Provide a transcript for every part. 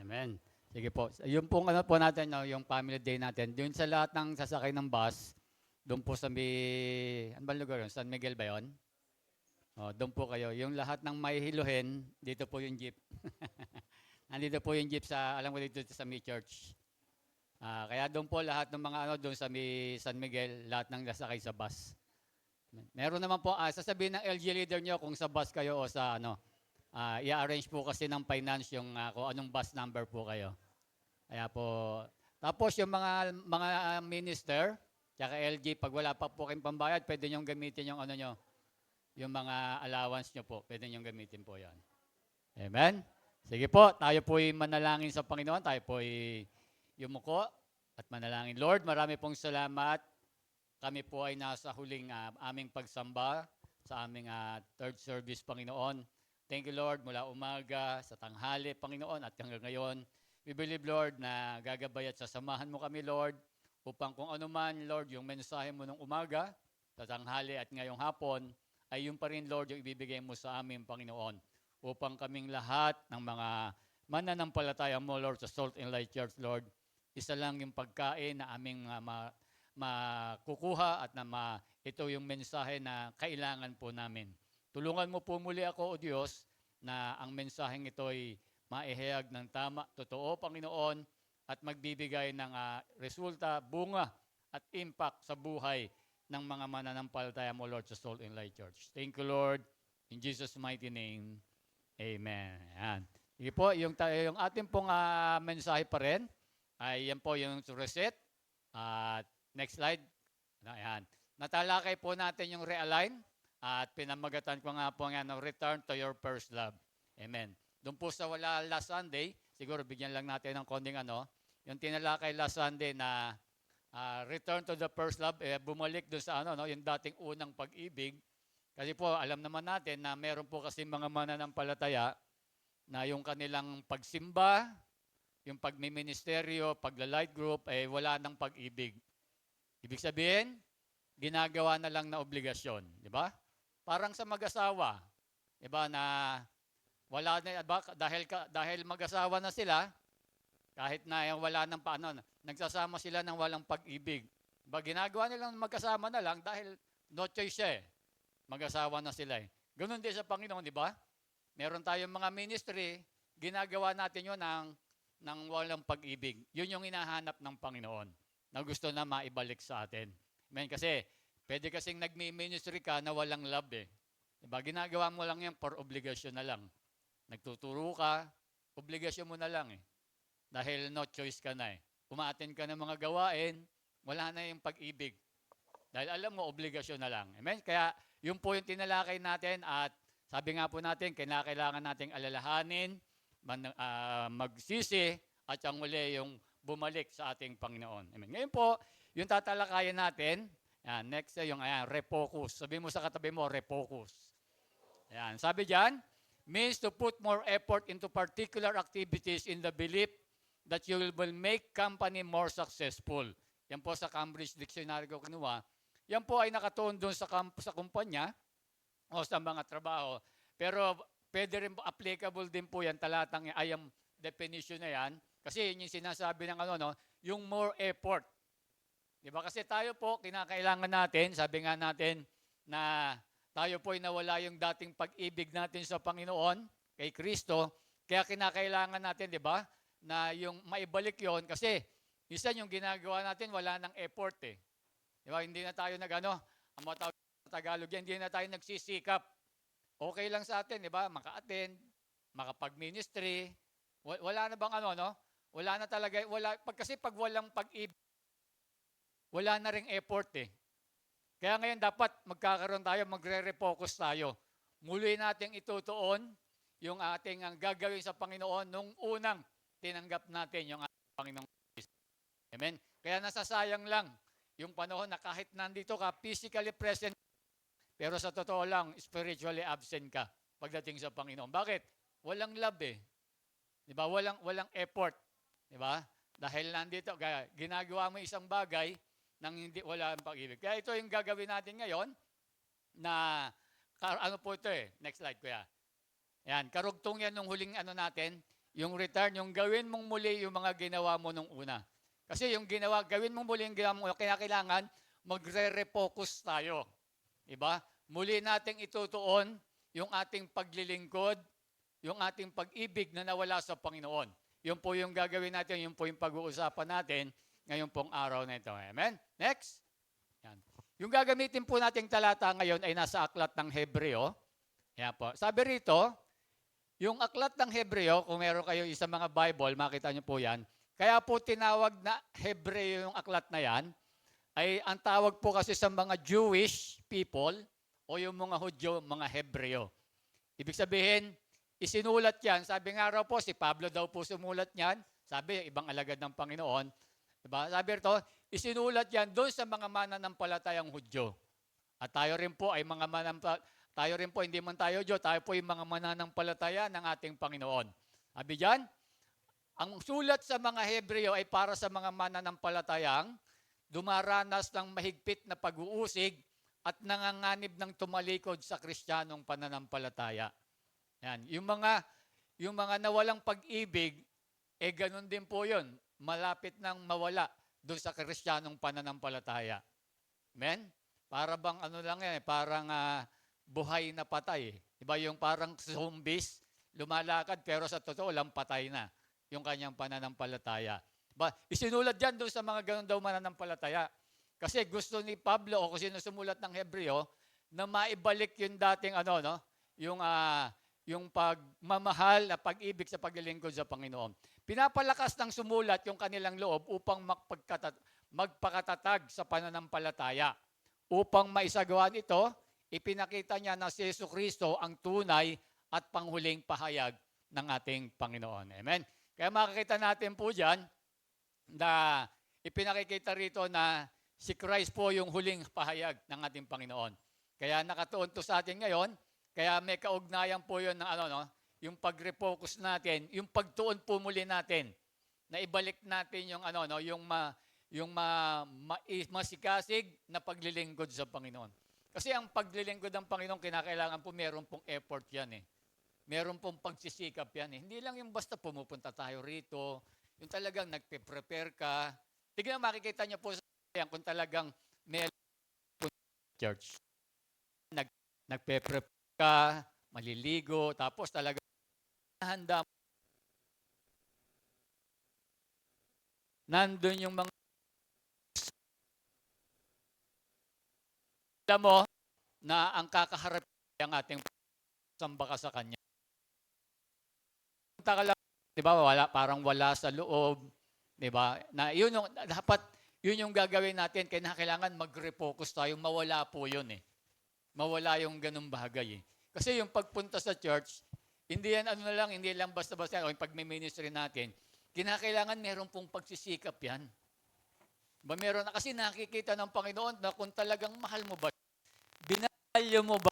Amen. Sige po. Yung pong ano po natin, no, yung family day natin, doon sa lahat ng sasakay ng bus, doon po sa may, ano ba lugar yun? San Miguel ba yun? O, doon po kayo. Yung lahat ng may hiluhin, dito po yung jeep. Nandito po yung jeep sa, alam ko dito sa may church. Kaya doon po lahat ng mga ano, doon sa may San Miguel, lahat ng nasakay sa bus. Meron naman po, sasabihin ng LG leader nyo kung sa bus kayo o sa ano, i-arrange po kasi ng finance yung kung anong bus number po kayo. Kaya po, tapos yung mga minister, tsaka LG, pag wala pa po kayong pambayad, pwede nyo gamitin yung ano nyo, yung mga allowance nyo po, pwede nyo gamitin po yan. Amen? Sige po, tayo po'y manalangin sa Panginoon, tayo po'y yumuko at manalangin. Lord, marami pong salamat. Kami po ay nasa huling aming pagsamba sa aming third service, Panginoon. Thank you, Lord, mula umaga sa tanghali, Panginoon, at hanggang ngayon. We believe, Lord, na gagabay at sasamahan mo kami, Lord, upang kung ano man, Lord, yung mensahe mo ng umaga, sa tanghali at ngayong hapon, ay yun pa rin, Lord, yung ibibigay mo sa amin, Panginoon, upang kaming lahat ng mga mananampalataya mo, Lord, sa Salt and Light Church, Lord, isa lang yung pagkain na aming makukuha at ito yung mensahe na kailangan po namin. Tulungan mo po muli ako, O Diyos, na ang mensaheng ito ay maihayag ng tama, totoo, Panginoon, at magbibigay ng resulta, bunga, at impact sa buhay ng mga mananampalataya mo, Lord, sa Salt and Light Church. Thank you, Lord. In Jesus' mighty name, amen. Yan. Sige po, yung ating pong mensahe pa rin, ay yan po yung reset. Next slide. Ayan. Natalakay po natin yung realign at pinamagatan ko nga po nga return to your first love. Amen. Doon po sa wala last Sunday, siguro bigyan lang natin ng konting yung tinalakay last Sunday na return to the first love, bumalik doon sa yung dating unang pag-ibig. Kasi po, alam naman natin na meron po kasi mga mananampalataya na yung kanilang pagsimba, yung pagmiministeryo, pagla-light group, wala nang pag-ibig. Ibig sabihin, ginagawa na lang na obligasyon, di ba? Parang sa mag-asawa, di ba, na wala na, dahil mag-asawa na sila, kahit na wala nang nagsasama sila ng walang pag-ibig. Diba, ginagawa nilang magkasama na lang dahil no choice mag-asawa na sila Ganun din sa Panginoon, di ba? Meron tayong mga ministry, ginagawa natin yun ng walang pag-ibig. Yun yung hinahanap ng Panginoon na gusto na maibalik sa atin. Amen? Kasi, pwede kasing nagmi-ministry ka na walang love Diba? Ginagawa mo lang yan for obligasyon na lang. Nagtuturo ka, obligasyon mo na lang Dahil no choice ka na Umaattend ka ng mga gawain, wala na yung pag-ibig. Dahil alam mo, obligasyon na lang. Amen? Kaya, yun po yung tinalakay natin at sabi nga po natin, kailangan nating alalahanin, magsisi, at ang muli yung bumalik sa ating Panginoon. Amen. Ngayon po, yung tatalakayan natin, next yung refocus. Sabi mo sa katabi mo, refocus. Sabi diyan, means to put more effort into particular activities in the belief that you will make company more successful. Yan po sa Cambridge Dictionary ko kinuha. Yan po ay nakatuon doon sa kumpanya o sa mga trabaho. Pero pwede rin applicable din po yan, talatang ay ang definition na yan. Kasi yun yung sinasabi ng yung more effort. Diba? Kasi tayo po, kinakailangan natin, sabi nga natin, na tayo po ay nawala yung dating pag-ibig natin sa Panginoon, kay Kristo. Kaya kinakailangan natin, di ba, na yung maibalik yon kasi minsan yung ginagawa natin, wala nang effort Di ba? Hindi na tayo ang mga Tagalog yan, hindi na tayo nagsisikap. Okay lang sa atin, di ba? Maka-attend, makapag-ministry. Wala na bang Wala na talaga, kasi pag walang pag-ibig, wala na ring effort Kaya ngayon dapat magkakaroon tayo, magre-refocus tayo. Muli nating itutuon yung ating gagawin sa Panginoon nung unang tinanggap natin yung ating Panginoong Kristo. Amen? Kaya nasasayang lang yung panahon na kahit nandito ka, physically present, pero sa totoo lang, spiritually absent ka pagdating sa Panginoon. Bakit? Walang love Di ba? Walang effort. Di ba? Dahil nandito, ginagawa mo isang bagay nang wala ang pag-ibig. Kaya ito yung gagawin natin ngayon na, po ito Next slide, kuya. Yan, karugtong yan nung huling natin, Yung return, yung gawin mong muli yung mga ginawa mo nung una. Kasi yung gawin mong muli yung ginawa mo, kaya kailangan magre-refocus tayo. Diba? Muli nating itutuon yung ating paglilingkod, yung ating pag-ibig na nawala sa Panginoon. Yun po yung gagawin natin, yun po yung pag-uusapan natin ngayon pong araw na ito. Amen? Next. Yan. Yung gagamitin po nating talata ngayon ay nasa aklat ng Hebreo. Yan po. Sabi rito, yung aklat ng Hebreo, kung meron kayo sa mga Bible, makita nyo po yan. Kaya po tinawag na Hebreo yung aklat na yan, ay ang tawag po kasi sa mga Jewish people o yung mga Hudyo, mga Hebreo. Ibig sabihin, isinulat yan. Sabi nga raw po, si Pablo daw po sumulat yan. Sabi, ibang alagad ng Panginoon. Diba? Sabi rito, isinulat yan doon sa mga mananampalatayang Hudyo. At tayo rin po ay mga tayo rin po, hindi man tayo Diyos, tayo po yung mga mananampalataya ng ating Panginoon. Sabi dyan, ang sulat sa mga Hebreo ay para sa mga mananampalatayang dumaranas ng mahigpit na pag-uusig at nanganganib ng tumalikod sa Kristiyanong pananampalataya. Yan. Yung mga nawalang pag-ibig, ganun din po yun. Malapit nang mawala doon sa Kristiyanong pananampalataya. Amen? Para bang ano lang yan, parang buhay na patay. Diba yung parang zombies, lumalakad pero sa totoo lang patay na yung kanyang pananampalataya. Diba? Isinulat dyan doon sa mga ganun daw mananampalataya. Kasi gusto ni Pablo o kung sino sumulat ng Hebreo na maibalik yung dating yung pagmamahal na pag-ibig sa paglilingkod sa Panginoon. Pinapalakas ng sumulat yung kanilang loob upang magpakatatag sa pananampalataya. Upang maisagawa ito, ipinakita niya na si Jesucristo ang tunay at panghuling pahayag ng ating Panginoon. Amen? Kaya makikita natin po dyan na ipinakikita rito na si Christ po yung huling pahayag ng ating Panginoon. Kaya nakatuon to sa atin ngayon, kaya may kaugnayan po yun ng yung pag-refocus natin, yung pagtuon po muli natin, na ibalik natin yung masikasig na paglilingkod sa Panginoon. Kasi ang paglilingkod ng Panginoon, kinakailangan po meron pong effort yan eh. Meron pong pagsisikap yan eh. Hindi lang yung basta pumupunta tayo rito, yung talagang nagpe-prepare ka. Tignan, makikita niyo po sa yan kung talagang may church. Nagpe-prepare ka, maliligo, tapos talagang handa. Nandun yung mga alam mo na ang kakaharap ang ating samba ka sa Kanya. Punta ka lang, di ba, parang wala sa loob, di ba? Na yun yung gagawin natin, kailangan mag-refocus tayo, mawala po yun eh. Mawala yung ganung bagay eh. Kasi yung pagpunta sa church, hindi lang basta-basta, o yung pag-ministry natin, kinakailangan meron pong pagsisikap yan. Ba meron na kasi nakikita ng Panginoon na kung talagang mahal mo ba, binabalyo mo ba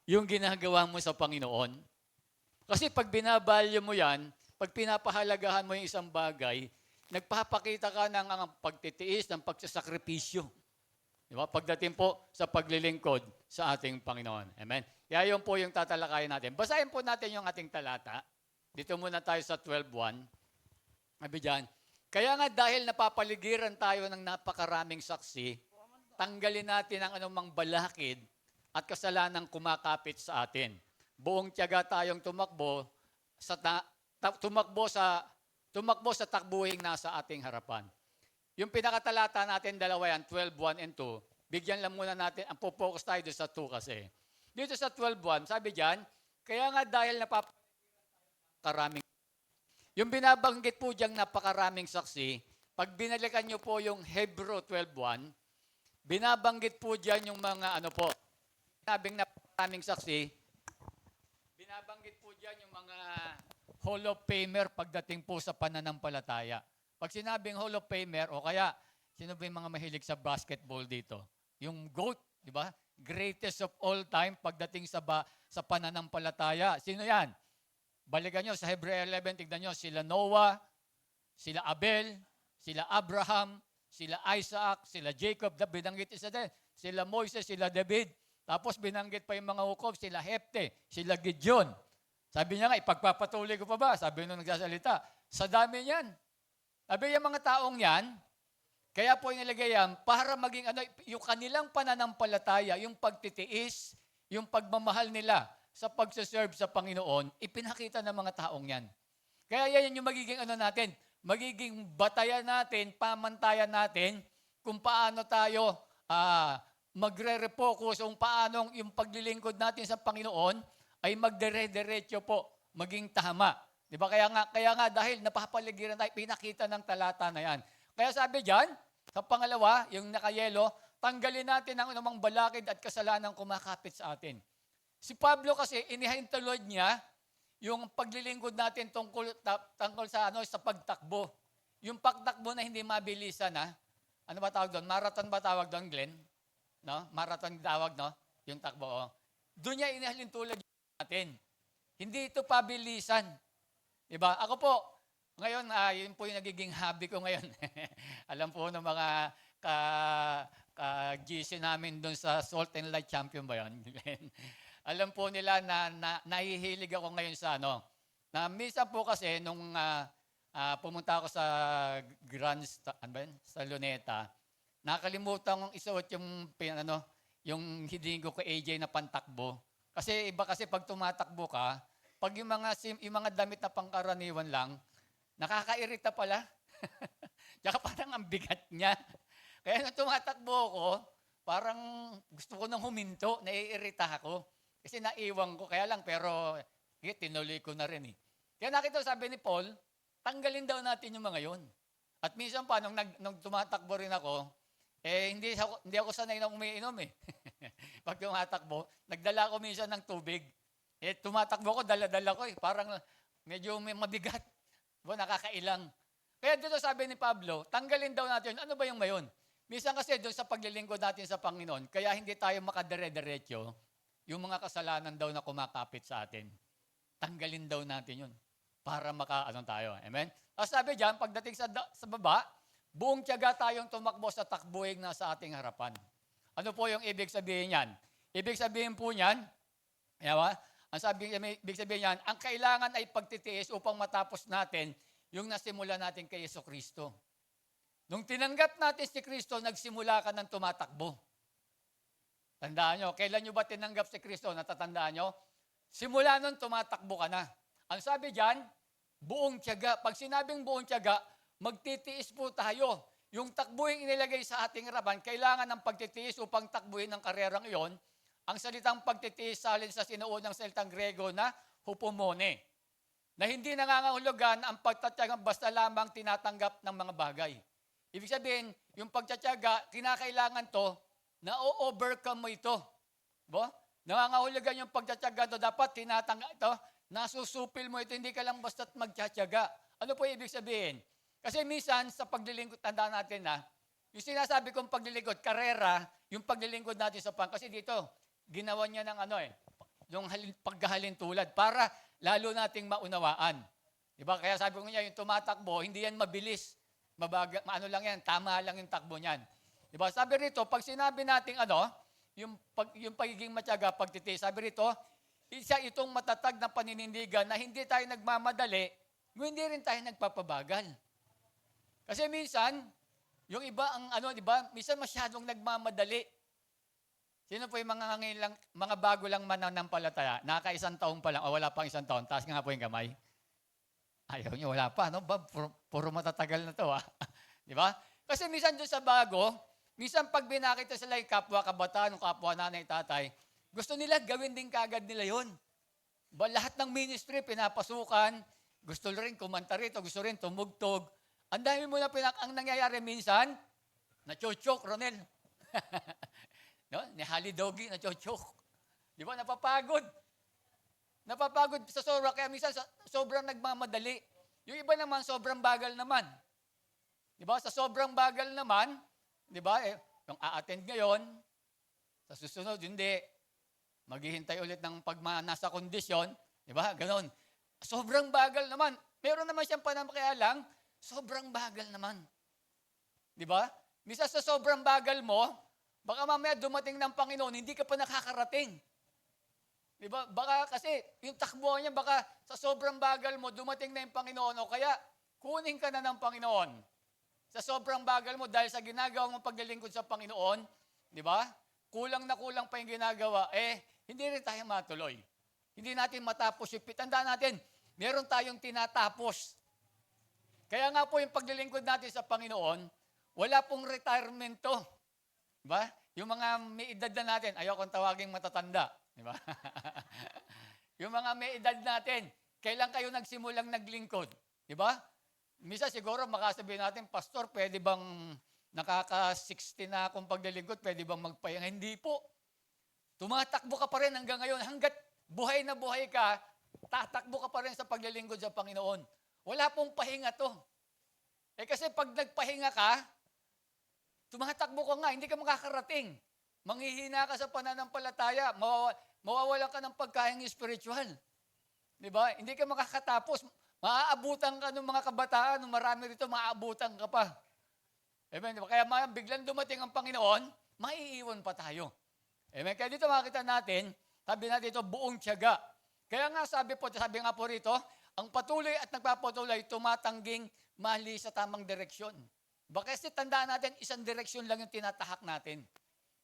yung ginagawa mo sa Panginoon? Kasi pag binabalyo mo yan, pag pinapahalagahan mo yung isang bagay, nagpapakita ka ng pagtitiis, ng pagsasakripisyo. Di ba? Pagdating po sa paglilingkod sa ating Panginoon. Amen? Kaya yun po yung tatalakayin natin. Basahin po natin yung ating talata. Dito muna tayo sa 12:1. Sabi dyan, kaya nga dahil napapaligiran tayo ng napakaraming saksi, tanggalin natin ang anumang balakid at kasalanang kumakapit sa atin. Buong tiyaga tayong tumakbo sa takbuhing nasa ating harapan. Yung pinakatalata natin, dalawa yan, 12:1 and 2, bigyan lang muna natin, ang focus tayo doon sa 2 kasi. Dito sa 12:1, sabi dyan, kaya nga dahil napakaraming, yung binabanggit po diyang napakaraming saksi, pag binalikan nyo po yung Hebreo 12:1, binabanggit po diyan yung mga sinabing napakaraming saksi, binabanggit po diyan yung mga Hall of Famer pagdating po sa pananampalataya. Pag sinabing Hall of Famer, o kaya, sino ba yung mga mahilig sa basketball dito? Yung GOAT, di ba? Greatest of all time pagdating sa pananampalataya. Sino yan? Balikan nyo sa Hebreo 11, tignan nyo, sila Noah, sila Abel, sila Abraham, sila Isaac, sila Jacob, binanggit isa din, sila Moises, sila David, tapos binanggit pa yung mga hukom, sila Hepte, sila Gideon. Sabi niya nga, ipagpapatuloy ko pa ba? Sabi nung nagsasalita, sa dami niyan. Sabi yung mga taong yan, kaya po inilagay yan, para maging yung kanilang pananampalataya, yung pagtitiis, yung pagmamahal nila sa pagsaserve sa Panginoon, ipinakita ng mga taong yan. Kaya yan yung magiging natin, magiging batayan natin, pamantayan natin, kung paano tayo magre-refocus, kung paano yung paglilingkod natin sa Panginoon ay magdire-diretso po, maging tama. Di ba? Kaya nga dahil napapaligiran tayo, pinakita ng talata na yan. Kaya sabi diyan, sa pangalawa, yung nakayelo, tanggalin natin ang anumang balakid at kasalanan kumakapit sa atin. Si Pablo kasi, inihintulod niya yung paglilingkod natin tungkol sa sa pagtakbo. Yung pagtakbo na hindi mabilisan, ano ba tawag doon? Marathon ba tawag doon, Glenn? No? Marathon tawag, no? Yung takbo. Doon niya inihintulod natin. Hindi ito pabilisan. Diba? Ako po, ngayon, yun po yung nagiging hobby ko ngayon. Alam po ng mga GC namin doon sa Salt and Light Champion ba yun? Alam po nila na nahihilig ako ngayon sa na minsan po kasi nung pumunta ako sa sa Luneta, nakalimutan kong isuot yung hiding ko kay AJ na pantakbo. Kasi iba kasi pag tumatakbo ka, pag yung mga damit na pangkaraniwan lang, nakakairita pala. Tsaka parang ang bigat niya. Kaya nung tumatakbo ako, parang gusto ko nang huminto, naiirita ako. Kasi naiwan ko, kaya lang, pero tinuloy ko na rin eh. Kaya nakita sabi ni Paul, tanggalin daw natin yung mga yun. At minsan pa, nung tumatakbo rin ako, hindi ako sanay na umiinom eh. Pag tumatakbo, nagdala ako minsan ng tubig. Tumatakbo ko, dala-dala ko eh. Parang medyo mabigat. Nakakailang. Kaya dito sabi ni Pablo, tanggalin daw natin. Ano ba yung mayon? Minsan kasi doon sa paglilingkod natin sa Panginoon, kaya hindi tayo makadire-diretso, yung mga kasalanan daw na kumakapit sa atin. Tanggalin daw natin yun para tayo. Amen? Tapos sabi diyan, pagdating sa baba, buong tiyaga tayong tumakbo sa takbuhing na sa ating harapan. Ano po yung ibig sabihin niyan? Ibig sabihin po niyan, ang ibig sabihin niyan, ang kailangan ay pagtitiis upang matapos natin yung nasimula natin kay Jesucristo. Nung tinanggap natin si Kristo, nagsimula ka ng tumatakbo. Tandaan nyo, kailan nyo ba tinanggap si Kristo? Natatandaan nyo? Simula nun, tumatakbo ka na. Ang sabi diyan, buong tiyaga. Pag sinabing buong tiyaga, magtitiis po tayo. Yung takbuhin inilagay sa ating harapan, kailangan ng pagtitiis upang takbuhin ng karerang iyon. Ang salitang pagtitiis salin sa sinuunang salitang Grego na hupomone, na hindi nangangahulugan ang pagtatyaga basta lamang tinatanggap ng mga bagay. Ibig sabihin, yung pagtatyaga, kinakailangan to na o-overcome mo ito. Nangangahulugan yung pagtatyaga to, dapat tinatanggap ito, nasusupil mo ito, hindi ka lang basta't magtatyaga. Ano po ibig sabihin? Kasi minsan sa paglilingkod, tandaan natin yung sinasabi kong paglilingkod, karera, yung paglilingkod natin sa kasi dito, ginawa niya ng yung paghahalin tulad para lalo nating maunawaan. Diba? Kaya sabi ko niya, yung tumatakbo, hindi yan mabilis. Mabaga, lang yan, tama lang yung takbo niyan. Diba? Sabi rito, pag sinabi nating yung pagiging matyaga, pagtitiis, sabi rito, isa itong matatag na paninindigan na hindi tayo nagmamadali, hindi rin tayo nagpapabagal. Kasi minsan, yung iba, diba, minsan masyadong nagmamadali. Sino po yung mga bago lang mananampalataya? Naka-isang taon pa lang, o wala pang isang taon, taas nga po yung kamay. Ayaw nyo, wala pa, puro matatagal na to, Di ba? Kasi minsan doon sa bago, minsan pag binakita sila yung kapwa kabataan, kapwa nanay, tatay, gusto nila gawin din kagad nila yun. Lahat ng ministry, pinapasukan, gusto rin kumanta rito, gusto rin tumugtog. Ang dami mo na ang nangyayari minsan, nachochok, Ronel. Ni Halidogi, nachochok. Di ba? Napapagod sa sobra, kaya minsan sobrang nagmamadali. Yung iba naman, sobrang bagal naman. Di ba? Sa sobrang bagal naman, di ba? Yung a-attend ngayon, sa susunod, hindi. Maghihintay ulit ng nasa kondisyon, di ba? Ganon. Sobrang bagal naman. Meron naman siyang panamakialang, sobrang bagal naman. Di ba? Minsan sa sobrang bagal mo, baka mamaya dumating ng Panginoon, hindi ka pa nakakarating. Di ba? Baka kasi yung takbo niya, baka sa sobrang bagal mo, dumating na yung Panginoon o kaya kunin ka na ng Panginoon. Sa sobrang bagal mo dahil sa ginagawa mong paglilingkod sa Panginoon, di ba? Kulang na kulang pa yung ginagawa, hindi rin tayo matuloy. Hindi natin matapos yung tandaan natin, meron tayong tinatapos. Kaya nga po yung paglilingkod natin sa Panginoon, wala pong retirement to. Di ba? Yung mga may edad na natin, ayokong tawaging matatanda. Di ba? Yung mga may edad natin, kailan kayo nagsimulang naglingkod? Di ba? Misa siguro makasabihin natin, Pastor, pwede bang nakaka-60 na akong paglilingkod, pwede bang magpahinga? Hindi po. Tumatakbo ka pa rin hanggang ngayon. Hanggat buhay na buhay ka, tatakbo ka pa rin sa paglilingkod sa Panginoon. Wala pong pahinga to. Kasi pag nagpahinga ka, tumatakbo ka nga, hindi ka makakarating. Manghihina ka sa pananampalataya, mawawalan ka ng pagkaing spiritual. Di ba? Hindi ka makakatapos. Maaabutan ka ng mga kabataan, ng marami rito, maaabutan ka pa. Amen. Kaya biglang dumating ang Panginoon, maiiwan pa tayo. Amen. Kaya dito makita natin, sabi natin ito, buong tiyaga. Kaya nga sabi nga po rito, ang patuloy at nagpapatuloy, tumatangging mali sa tamang direksyon. Baka kasi tandaan natin, isang direksyon lang yung tinatahak natin.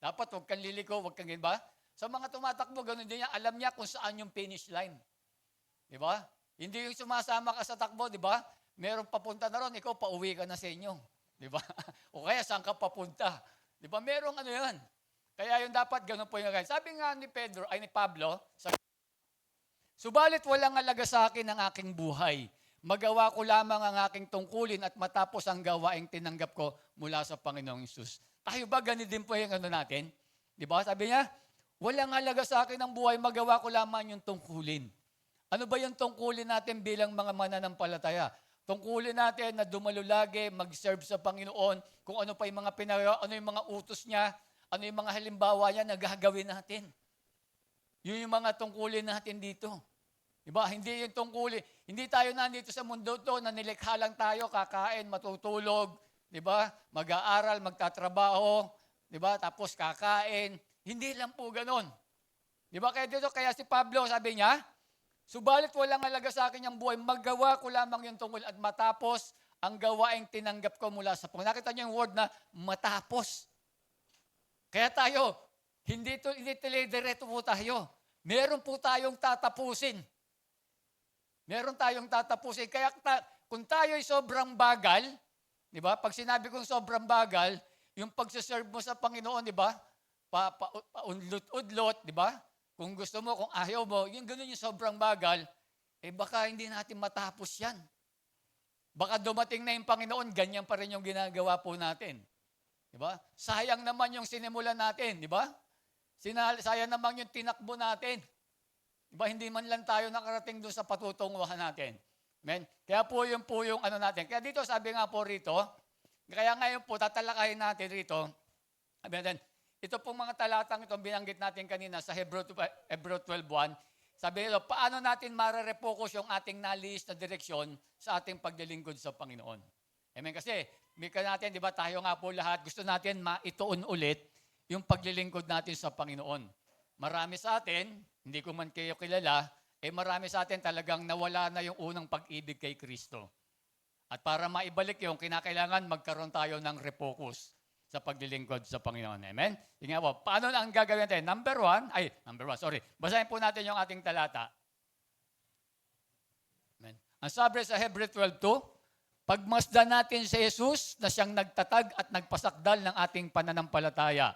Dapat huwag kang liliko, huwag kang ba? Sa mga tumatakbo, ganun din niya, alam niya kung saan yung finish line. Di ba? Hindi yung sumasama ka sa takbo, di ba? Merong papunta na ron, ikaw pauwi ka na sa inyo. Di ba? O kaya saan ka papunta? Di ba? Merong ano yan. Kaya yung dapat ganun po yung gagawin. Sabi nga ni Pablo, subalit walang alaga sa akin ang aking buhay. Magawa ko lamang ang aking tungkulin at matapos ang gawaing tinanggap ko mula sa Panginoong Hesus. Tayo ba ganun din po yung ano natin? Di ba? Sabi niya, walang halaga sa akin ang buhay, magawa ko lamang yung tungkulin. Ano ba yung tungkulin natin bilang mga mananampalataya? Tungkulin natin na dumalo lagi, mag-serve sa Panginoon, kung ano pa yung mga ano yung mga utos niya, ano yung mga halimbawa niya na gagawin natin. Yun yung mga tungkulin natin dito. Diba? Hindi yung tungkulin. Hindi tayo nandito sa mundo to na nilikha lang tayo, kakain, matutulog, diba? Mag-aaral, magtatrabaho, diba? Tapos kakain. Hindi lang po ganon. Diba? Kaya si Pablo sabi niya, subalit walang halaga sa akin ang buhay, maggawa ko lamang yung tungkol at matapos ang gawaing tinanggap ko mula sa Panginoon. Nakita niyo yung word na matapos. Kaya tayo, hindi diretso po tayo. Meron po tayong tatapusin. Meron tayong tatapusin. Kaya kung tayo ay sobrang bagal, di ba? Pag sinabi kong sobrang bagal, yung pagsaserve mo sa Panginoon, di ba? Paunlot-udlot, di ba? Kung gusto mo, kung ayaw mo, yung ganun yung sobrang bagal, baka hindi natin matapos yan. Baka dumating na yung Panginoon, ganyan pa rin yung ginagawa po natin. Di ba? Sayang naman yung sinimulan natin, di ba? Sayang naman yung tinakbo natin. Diba, hindi man lang tayo nakarating doon sa patutunguhan natin. Amen? Kaya po yung ano natin. Kaya dito, sabi nga po rito, kaya ngayon po, tatalakayin natin rito, amen, ito pong mga talatang ito, binanggit natin kanina sa Hebreo 12:1, sabi nito, paano natin mararefocus yung ating nalis na direksyon sa ating paglilingkod sa Panginoon? Amen? Kasi, mika natin, di ba, tayo nga po lahat, gusto natin maituon ulit yung paglilingkod natin sa Panginoon. Marami sa atin, hindi ko man kayo kilala, marami sa atin talagang nawala na yung unang pag-ibig kay Kristo. At para maibalik yung kinakailangan, magkaroon tayo ng refocus sa paglilingkod sa Panginoon. Amen? Tingnan po, paano na ang gagawin natin? Number one, basahin po natin yung ating talata. Amen. Ang sabi sa Hebreo 12:2, pagmasdan natin si Jesus na siyang nagtatag at nagpasakdal ng ating pananampalataya.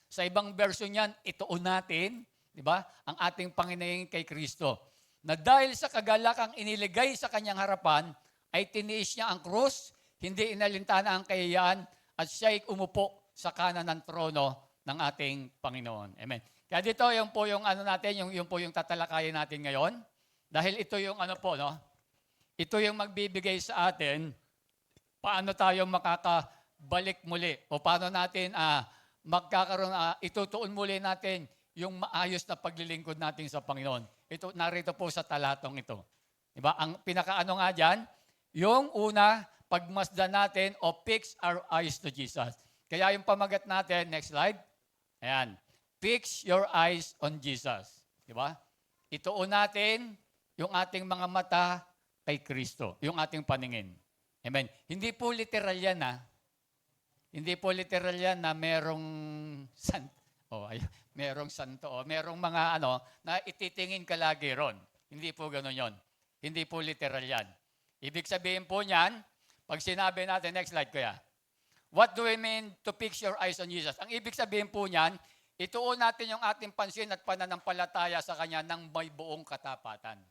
Sa ibang version niyan, ituon natin, di ba, ang ating Panginoon kay Kristo. Na dahil sa kagalakang iniligay sa kanyang harapan, ay tiniis niya ang krus, hindi inalintana ang kayayaan, at siya'y umupo sa kanan ng trono ng ating Panginoon. Amen. Kaya dito, yung po yung ano natin, yung po yung tatalakayin natin ngayon. Dahil ito yung ano po, no? Ito yung magbibigay sa atin paano tayo makakabalik muli o paano natin magkakaroon, itutuon muli natin yung maayos na paglilingkod natin sa Panginoon. Ito, narito po sa talatong ito. Diba? Ang pinakaano nga dyan, yung una, pagmasdan natin o fix our eyes to Jesus. Kaya yung pamagat natin, next slide. Ayan. Fix your eyes on Jesus. Diba? ituon natin yung ating mga mata kay Kristo, yung ating paningin. Amen. Hindi po literal yan, ha? Hindi po literal yan na merong merong santo, merong mga na ititingin ka lagi ron. Hindi po gano'n yon. Hindi po literal yan. Ibig sabihin po niyan, pag sinabi natin, next slide kuya, what do we mean to fix your eyes on Jesus? Ang ibig sabihin po niyan, ituon natin yung ating pansin at pananampalataya sa Kanya ng may buong katapatan.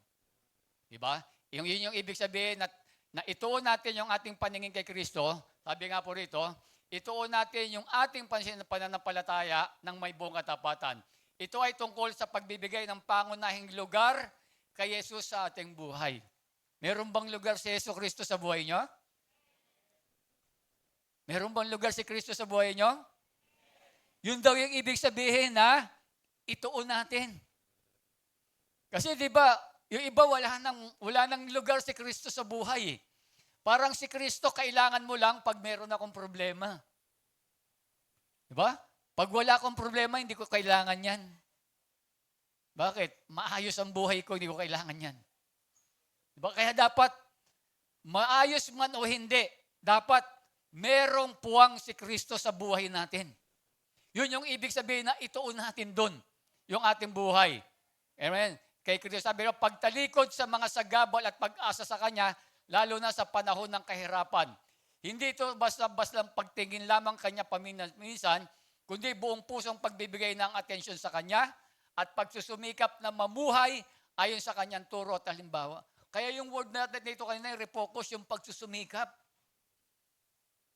Diba? Yun yung ibig sabihin na ituon natin yung ating paningin kay Kristo. Sabi nga po rito, ituon natin yung ating pansin at pananampalataya ng may buong katapatan. Ito ay tungkol sa pagbibigay ng pangunahing lugar kay Jesus sa ating buhay. Meron bang lugar si Yesu Kristo sa buhay nyo? Meron bang lugar si Kristo sa buhay nyo? Yun daw yung ibig sabihin na ituon natin. Kasi di ba, yung iba wala nang lugar si Kristo sa buhay. Parang si Kristo kailangan mo lang pag meron akong problema. Di ba? Pag wala akong problema, hindi ko kailangan yan. Bakit? Maayos ang buhay ko, hindi ko kailangan yan. Di ba? Kaya dapat, maayos man o hindi, dapat merong puwang si Kristo sa buhay natin. Yun yung ibig sabihin na ituon natin doon, yung ating buhay. Amen? Kay Kristo sabi niya, pagtalikod sa mga sagabal at pag-asa sa Kanya, lalo na sa panahon ng kahirapan. Hindi ito basta-basta pagtingin lamang Kanya paminsan, kundi buong pusong pagbibigay ng atensyon sa Kanya at pagsusumikap na mamuhay ayon sa Kanyang turo at halimbawa. Kaya yung word natin dito kanina, refocus, yung pagsusumikap.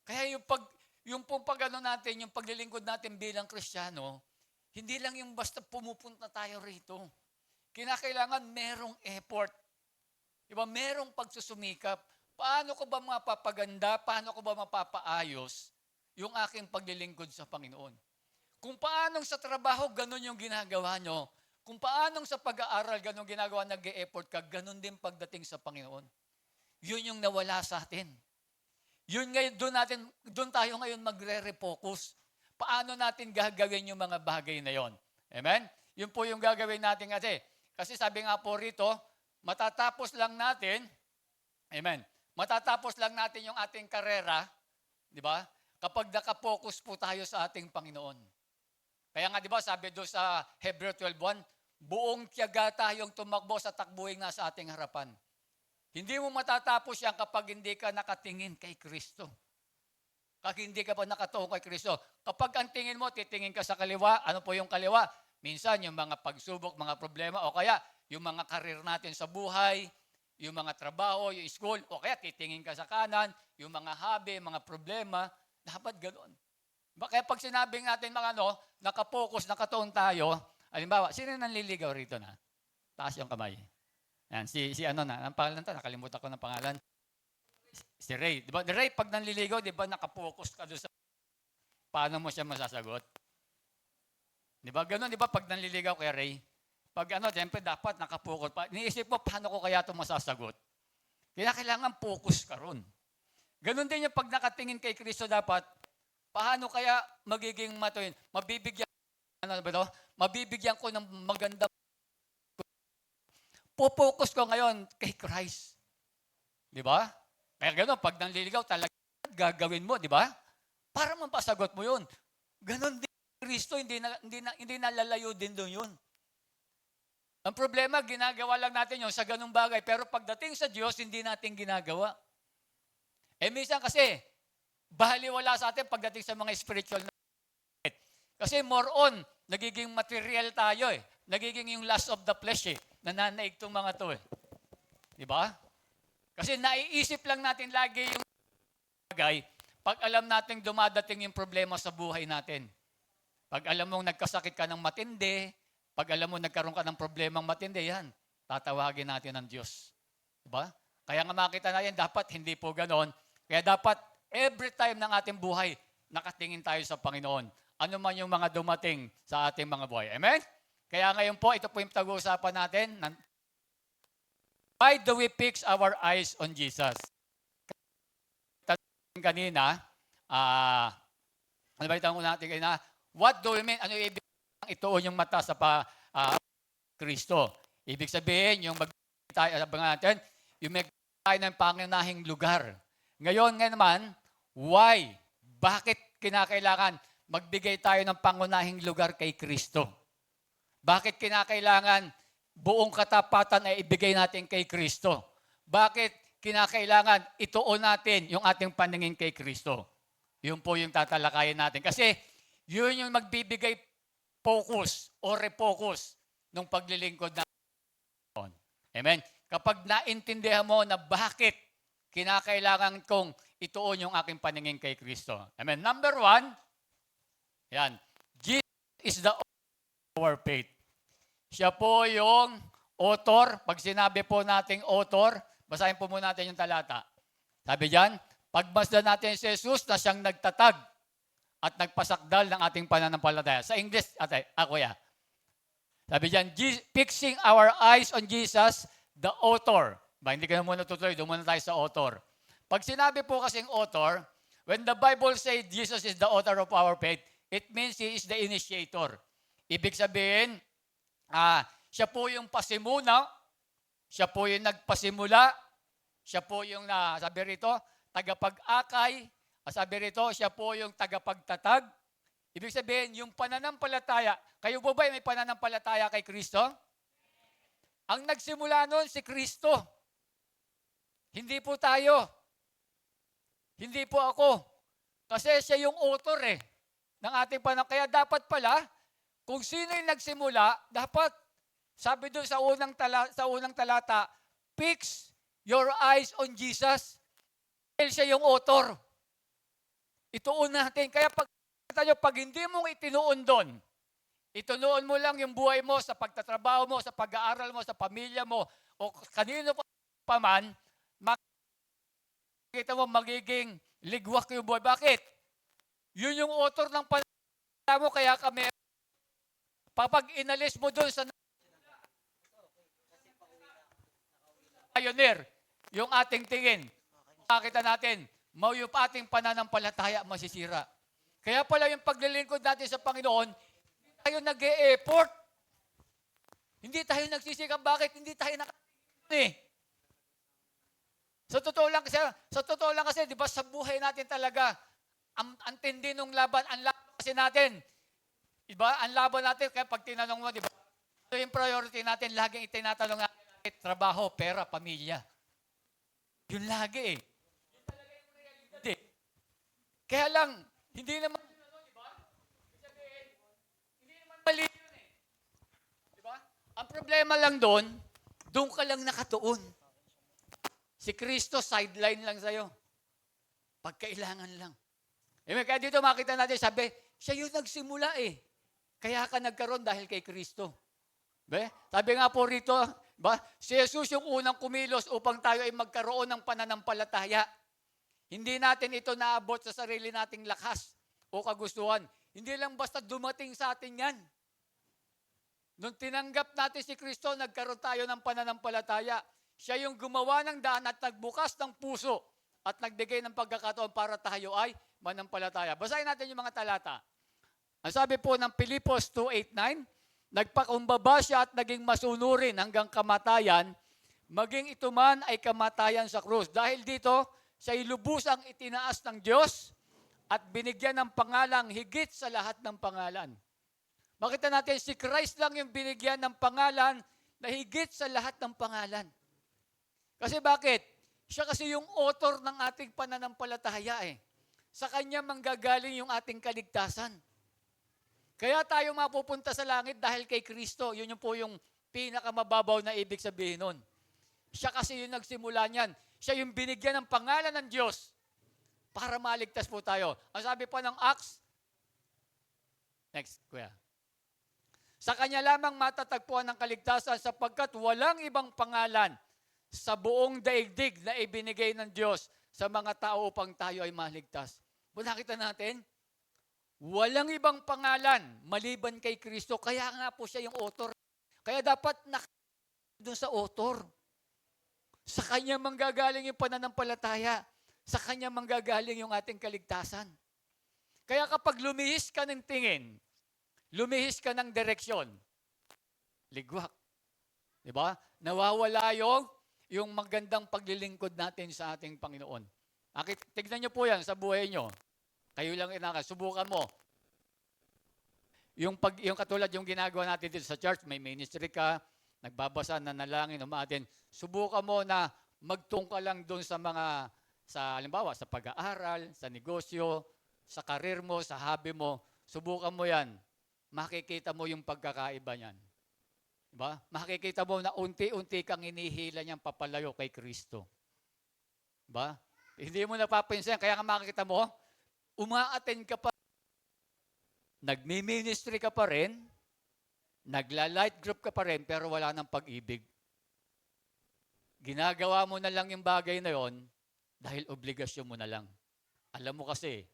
Kaya yung natin, yung paglilingkod natin bilang Kristiyano, hindi lang yung basta pumupunta tayo rito. Kinakailangan merong effort. Diba? Merong pagsusumikap. Paano ko ba mapapaganda? Paano ko ba mapapaayos yung aking paglilingkod sa Panginoon? Kung paanong sa trabaho, ganun yung ginagawa nyo. Kung paanong sa pag-aaral, ganun ginagawa, nag-e-effort ka, ganun din pagdating sa Panginoon. Yun yung nawala sa atin. Yun ngayon, doon tayo ngayon magre-refocus. Paano natin gagawin yung mga bagay na yon? Amen? Yun po yung gagawin natin kasi sabi nga po rito, matatapos lang natin, amen, matatapos lang natin yung ating karera, di ba? Kapag nakapokus po tayo sa ating Panginoon. Kaya nga, di ba, sabi doon sa Hebreo 12:1, buong tiyaga tayong tumakbo sa takbuhing nasa ating harapan. Hindi mo matatapos yan kapag hindi ka nakatingin kay Kristo. Kapag hindi ka pa nakatuon kay Kristo. Kapag ang tingin mo, titingin ka sa kaliwa, ano po yung kaliwa? Minsan, yung mga pagsubok, mga problema, o kaya yung mga karir natin sa buhay, yung mga trabaho, yung school, o kaya titingin ka sa kanan, yung mga hobby, mga problema, dapat ganoon. Kaya pag sinabing natin mga nakapokus, nakatuon tayo, halimbawa, sino nanliligaw rito na? Taas yung kamay. Yan, ang pangalan to, nakalimutan ko ng pangalan. Si Ray. Di ba? Ray, pag nanliligaw, di ba nakapokus ka doon sa paano mo siya masasagot? Di ba? Ganun, di ba? Pag nanliligaw kay Ray, pag siyempre dapat nakapokus pa. Iniisip mo, paano ko kaya ito masasagot? Kaya kailangan focus ka ron. Ganun din yung pag nakatingin kay Kristo dapat, paano kaya magiging matuwin? Mabibigyan ko ng maganda. Focus ko ngayon kay Christ. Di ba? Kaya gano'n, pag nanliligaw, talaga gagawin mo, di ba? Para mapasagot mo yun. Ganon din Kristo, hindi nalalayo din doon yun. Ang problema, ginagawa lang natin yun sa ganung bagay, pero pagdating sa Diyos, hindi natin ginagawa. Minsan kasi, bahaliwala sa atin pagdating sa mga spiritual na. Kasi more on, nagiging material tayo Nagiging yung lust of the flesh Nananaig itong mga to Diba? Kasi naiisip lang natin lagi yung bagay pag alam natin dumadating yung problema sa buhay natin. Pag alam mong nagkasakit ka ng matindi, pag alam mo nagkaroon ka ng problemang matindi, yan, tatawagin natin ng Diyos. Diba? Kaya nga makita na yan, dapat hindi po ganon. Kaya dapat every time ng ating buhay, nakatingin tayo sa Panginoon. Ano man yung mga dumating sa ating mga buhay. Amen? Kaya ngayon po, ito po yung tag-uusapan natin. Why do we fix our eyes on Jesus? Kanina, ano ba itong natin kanina? What do we mean? Ano yung ibig ituon yung mata sa Kristo? Ibig sabihin, yung tayo, sabi nga natin, yung may tayo ng pangunahing lugar. Ngayon naman, why? Bakit kinakailangan magbigay tayo ng pangunahing lugar kay Kristo? Bakit kinakailangan buong katapatan ay ibigay natin kay Kristo? Bakit kinakailangan ituon natin yung ating paningin kay Kristo? Yun po yung tatalakayin natin. Kasi yun yung magbibigay focus o refocus ng paglilingkod natin. Amen? Kapag naintindihan mo na bakit kinakailangan kong ituon yung aking paningin kay Kristo. Amen? Number 1, yan, Jesus is the author of our faith. Siya po yung author. Pag sinabi po nating author, basahin po muna natin yung talata. Sabi diyan, pagmasdan natin si Jesus na siyang nagtatag at nagpasakdal ng ating pananampalataya. Sa English, kuya. Sabi diyan, fixing our eyes on Jesus, the author. Hindi ka na muna tutuloy, doon muna tayo sa author. Pag sinabi po kasing author, when the Bible says Jesus is the author of our faith, it means He is the initiator. Ibig sabihin, siya po yung pasimuna, siya po yung nagpasimula, siya po yung, sabi rito, tagapag-akay, sabi rito, siya po yung tagapagtatag. Ibig sabihin, yung pananampalataya, kayo po ba may pananampalataya kay Kristo? Ang nagsimula nun si Kristo. Hindi po tayo. Hindi po ako. Kasi siya yung author ng ating Kaya dapat pala, kung sino yung nagsimula, dapat, sabi doon sa unang talata, fix your eyes on Jesus. Dahil siya yung author. Ituon natin. Kaya pag hindi mong itinuon doon, itunuon mo lang yung buhay mo sa pagtatrabaho mo, sa pag-aaral mo, sa pamilya mo, o kanino pa man, makikita mo magiging ligwak yung buhay. Bakit? Yun yung author ng pananampalataya mo, kaya kami, kapag inalis mo doon sa pioneer, yung ating tingin, makita natin, yung ating pananampalataya masisira. Kaya pala yung paglilingkod natin sa Panginoon, hindi tayo nag-e-effort. Hindi tayo nagsisikap. Bakit? Hindi tayo Sa totoo lang kasi, di ba, sa buhay natin talaga, ang tindi ng laban, ang laban kasi natin, di ba, ang laban natin, kaya pag tinanong mo, di ba, ito yung priority natin, laging itinatanong natin, trabaho, pera, pamilya. Yun lagi Yun talaga yung realidad Kaya lang, hindi naman, di ba? Hindi naman mali yun Di ba? Ang problema lang doon ka lang nakatuon. Si Kristo, sideline lang sa'yo. Pagkailangan lang. Kaya dito makita natin, sabi, siya yung nagsimula Kaya ka nagkaroon dahil kay Kristo. Sabi nga po rito, si Jesus yung unang kumilos upang tayo ay magkaroon ng pananampalataya. Hindi natin ito naabot sa sarili nating lakas o kagustuhan. Hindi lang basta dumating sa atin yan. Nung tinanggap natin si Kristo, nagkaroon tayo ng pananampalataya. Siya yung gumawa ng daan at nagbukas ng puso at nagbigay ng pagkakataon para tayo ay manampalataya. Basahin natin yung mga talata. Ang sabi po ng Pilipos 2:8-9, nagpakumbaba siya at naging masunurin hanggang kamatayan, maging ito man ay kamatayan sa krus. Dahil dito, siya'y lubusang itinaas ng Diyos at binigyan ng pangalang higit sa lahat ng pangalan. Makita natin, si Christ lang yung binigyan ng pangalan na higit sa lahat ng pangalan. Kasi bakit? Siya kasi yung author ng ating pananampalataya Sa Kanya manggagaling yung ating kaligtasan. Kaya tayo mapupunta sa langit dahil kay Kristo. Yun yung po yung pinakamababaw na ibig sabihin nun. Siya kasi yung nagsimula niyan. Siya yung binigyan ng pangalan ng Diyos para maligtas po tayo. Ang sabi pa ng Acts, next, kuya. Sa Kanya lamang matatagpuan ng kaligtasan sapagkat walang ibang pangalan sa buong daigdig na ibinigay ng Diyos sa mga tao upang tayo ay maligtas. Nakita natin, walang ibang pangalan maliban kay Kristo. Kaya nga po siya yung author. Kaya dapat doon sa author. Sa Kanya manggagaling yung pananampalataya. Sa Kanya manggagaling yung ating kaligtasan. Kaya kapag lumihis ka ng tingin, lumihis ka ng direksyon, ligwak. Di ba? Nawawala yung magandang paglilingkod natin sa ating Panginoon. Tignan nyo po yan sa buhay nyo. Kayo lang subukan mo. Yung katulad yung ginagawa natin dito sa church, may ministry ka, nagbabasa, nanalangin, umaatin. Subukan mo na magtungka lang doon halimbawa, sa pag-aaral, sa negosyo, sa karir mo, sa hobby mo. Subukan mo yan. Makikita mo yung pagkakaiba niyan. Diba? Makikita mo na unti-unti kang hinihila niyang papalayo kay Kristo. Diba? Hindi mo napapansin, kaya nga makikita mo, umaattend ka pa, nagmi-ministry ka pa rin, nagla-light group ka pa rin, pero wala nang pag-ibig. Ginagawa mo na lang yung bagay na yon dahil obligasyon mo na lang. Alam mo kasi,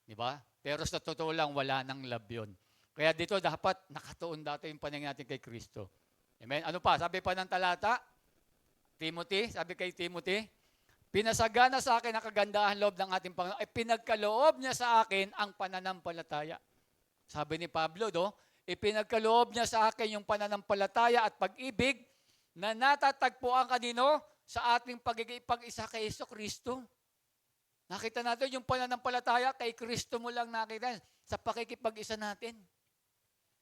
di ba? Pero sa totoo lang, wala nang love yun. Kaya dito dapat nakatuon dati yung paningin natin kay Kristo. Amen? Ano pa? Sabi pa ng talata, sabi kay Timothy, pinasagana sa akin ang kagandahan loob ng ating Panginoon, ay pinagkaloob niya sa akin ang pananampalataya. Sabi ni Pablo, ipinagkaloob niya sa akin yung pananampalataya at pag-ibig na natatagpuan kanino sa ating pag-isa kay Kristo. Nakita natin yung pananampalataya kay Kristo mo lang nakita sa pakikipag-isa natin.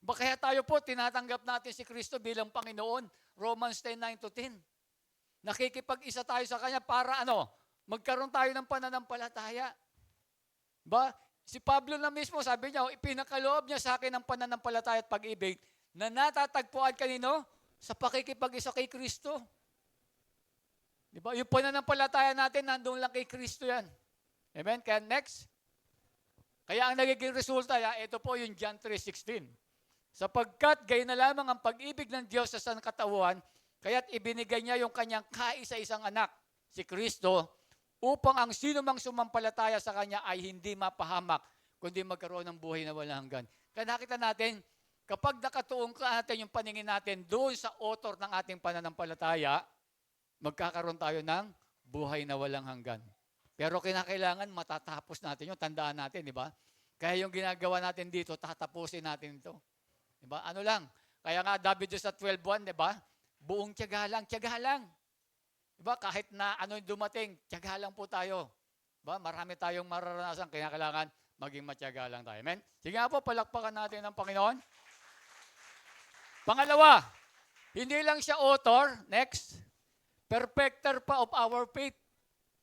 Kaya tayo po, tinatanggap natin si Kristo bilang Panginoon. Romans 10:9-10. Nakikipag-isa tayo sa Kanya para magkaroon tayo ng pananampalataya. Si Pablo na mismo, sabi niya, ipinakaloob niya sa akin ang pananampalataya at pag-ibig na natatagpuan kanino? Sa pakikipag-isa kay Kristo. Diba? Yung pananampalataya natin, nandun lang kay Kristo yan. Amen? Kaya next. Kaya ang nagiging resulta, ito po yung John 3:16. Sapagkat gayon na lamang ang pag-ibig ng Diyos sa sangkatauhan, kaya't ibinigay niya yung kanyang kaisa-isang anak, si Kristo, upang ang sino mang sumampalataya sa Kanya ay hindi mapahamak, kundi magkaroon ng buhay na walang hanggan. Kaya nakita natin, kapag nakatuon ka natin yung paningin natin doon sa author ng ating pananampalataya, magkakaroon tayo ng buhay na walang hanggan. Pero kinakailangan matatapos natin yung tandaan natin, di ba? Kaya yung ginagawa natin dito, tatapusin natin ito. Di ba? Ano lang? Kaya nga David sa 12:1, di ba? Buong tiyaga lang. Diba? Kahit na ano yung dumating, tiyaga lang po tayo. Diba? Marami tayong mararanasan, kaya kailangan maging matyaga lang tayo. Amen? Sige nga po, palakpakan natin ang Panginoon. Pangalawa, hindi lang siya author, next, perfecter pa of our faith.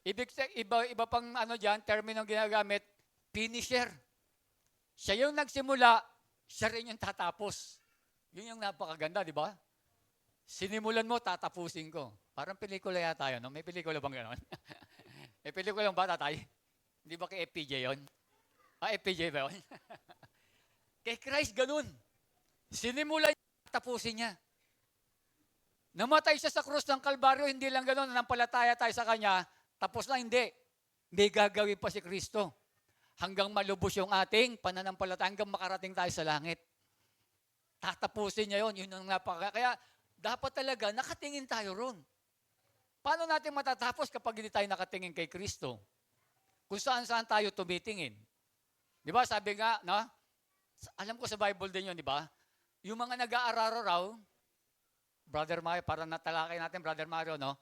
Iba pang terminong ginagamit, finisher. Siya yung nagsimula, siya rin yung tatapos. Yun yung napakaganda, di ba? Sinimulan mo, tatapusin ko. Parang pelikula yata yun, no? May pelikula bang gano'n? May pelikula ba, tatay? Hindi ba kay FPJ yun? FPJ ba yun? Kay Christ, ganun. Sinimulan niya, tapusin niya. Namatay siya sa krus ng Kalbaryo, hindi lang ganun, nanampalataya tayo sa Kanya, tapos na, hindi. May gagawin pa si Kristo. Hanggang malubos yung ating pananampalataya, hanggang makarating tayo sa langit. Tatapusin niya yun, yun ang kaya, dapat talaga nakatingin tayo ron. Paano natin matatapos kapag hindi tayo nakatingin kay Kristo? Kung saan-saan tayo tumitingin. Di ba, sabi nga, alam ko sa Bible din yun, di ba? Yung mga nag-aararo raw, Brother Mario, para natalakay natin, Brother Mario, no?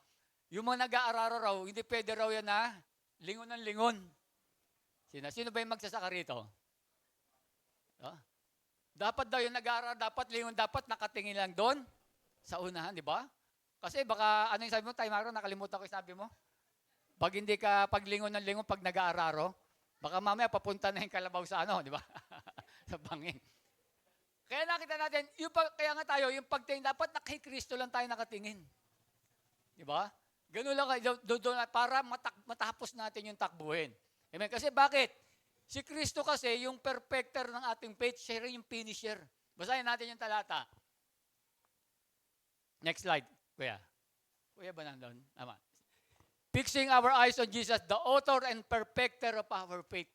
Yung mga nag-aararo raw, hindi pwede raw yan na lingon ng lingon. Sino ba yung magsasaka rito? Dapat daw yung nag-aaral, dapat lingon, dapat nakatingin lang doon sa unahan, di ba? Kasi baka, ano yung sabi mo, Tay Maro, nakalimutan ko yung sabi mo? Pag hindi ka paglingon ng lingon, pag nag-aararo, baka mamaya papunta na yung kalabaw sa di ba? Sa bangin. Kaya nakita natin, kaya nga tayo, yung pagtingin, dapat kay Kristo lang tayo nakatingin. Di ba? Ganun lang, para matapos natin yung takbuhin. Amen? Kasi bakit? Si Kristo kasi, yung perfecter ng ating faith, siya rin yung finisher. Basahin natin yung talata. Next slide, Kuya. Kuya ba nandun? Tama. Fixing our eyes on Jesus, the author and perfecter of our faith.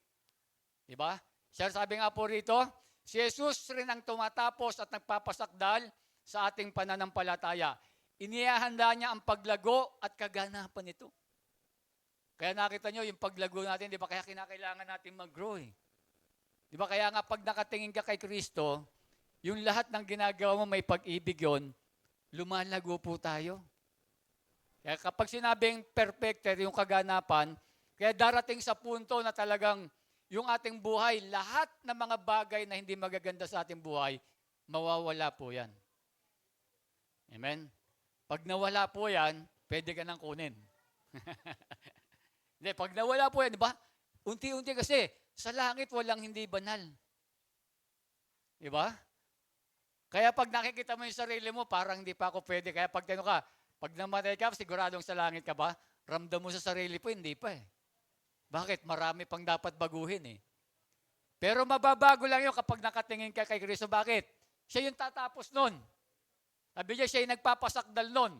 Diba? Siya sabi nga po rito, si Jesus rin ang tumatapos at nagpapasakdal sa ating pananampalataya. Inihahanda niya ang paglago at kaganapan nito. Kaya nakita nyo, yung paglago natin, di ba kaya kinakailangan natin mag-grow eh. Di ba kaya nga pag nakatingin ka kay Kristo, yung lahat ng ginagawa mo may pag-ibig yon, lumalago po tayo. Kaya kapag sinabing perfected yung kaganapan, kaya darating sa punto na talagang yung ating buhay, lahat ng mga bagay na hindi magaganda sa ating buhay, mawawala po yan. Amen? Pag nawala po yan, pwede ka nang kunin. Hindi, pag nawala po yan, di ba? Unti-unti kasi, sa langit walang hindi banal. Di ba? Kaya pag nakikita mo yung sarili mo, parang hindi pa ako pwede. Kaya pag pag namatay ka, siguradong sa langit ka ba? Ramdam mo sa sarili po, hindi pa eh. Bakit? Marami pang dapat baguhin eh. Pero mababago lang yun kapag nakatingin ka kay Kristo. Bakit? Siya yung tatapos nun. Sabi niya, siya yung nagpapasakdal nun.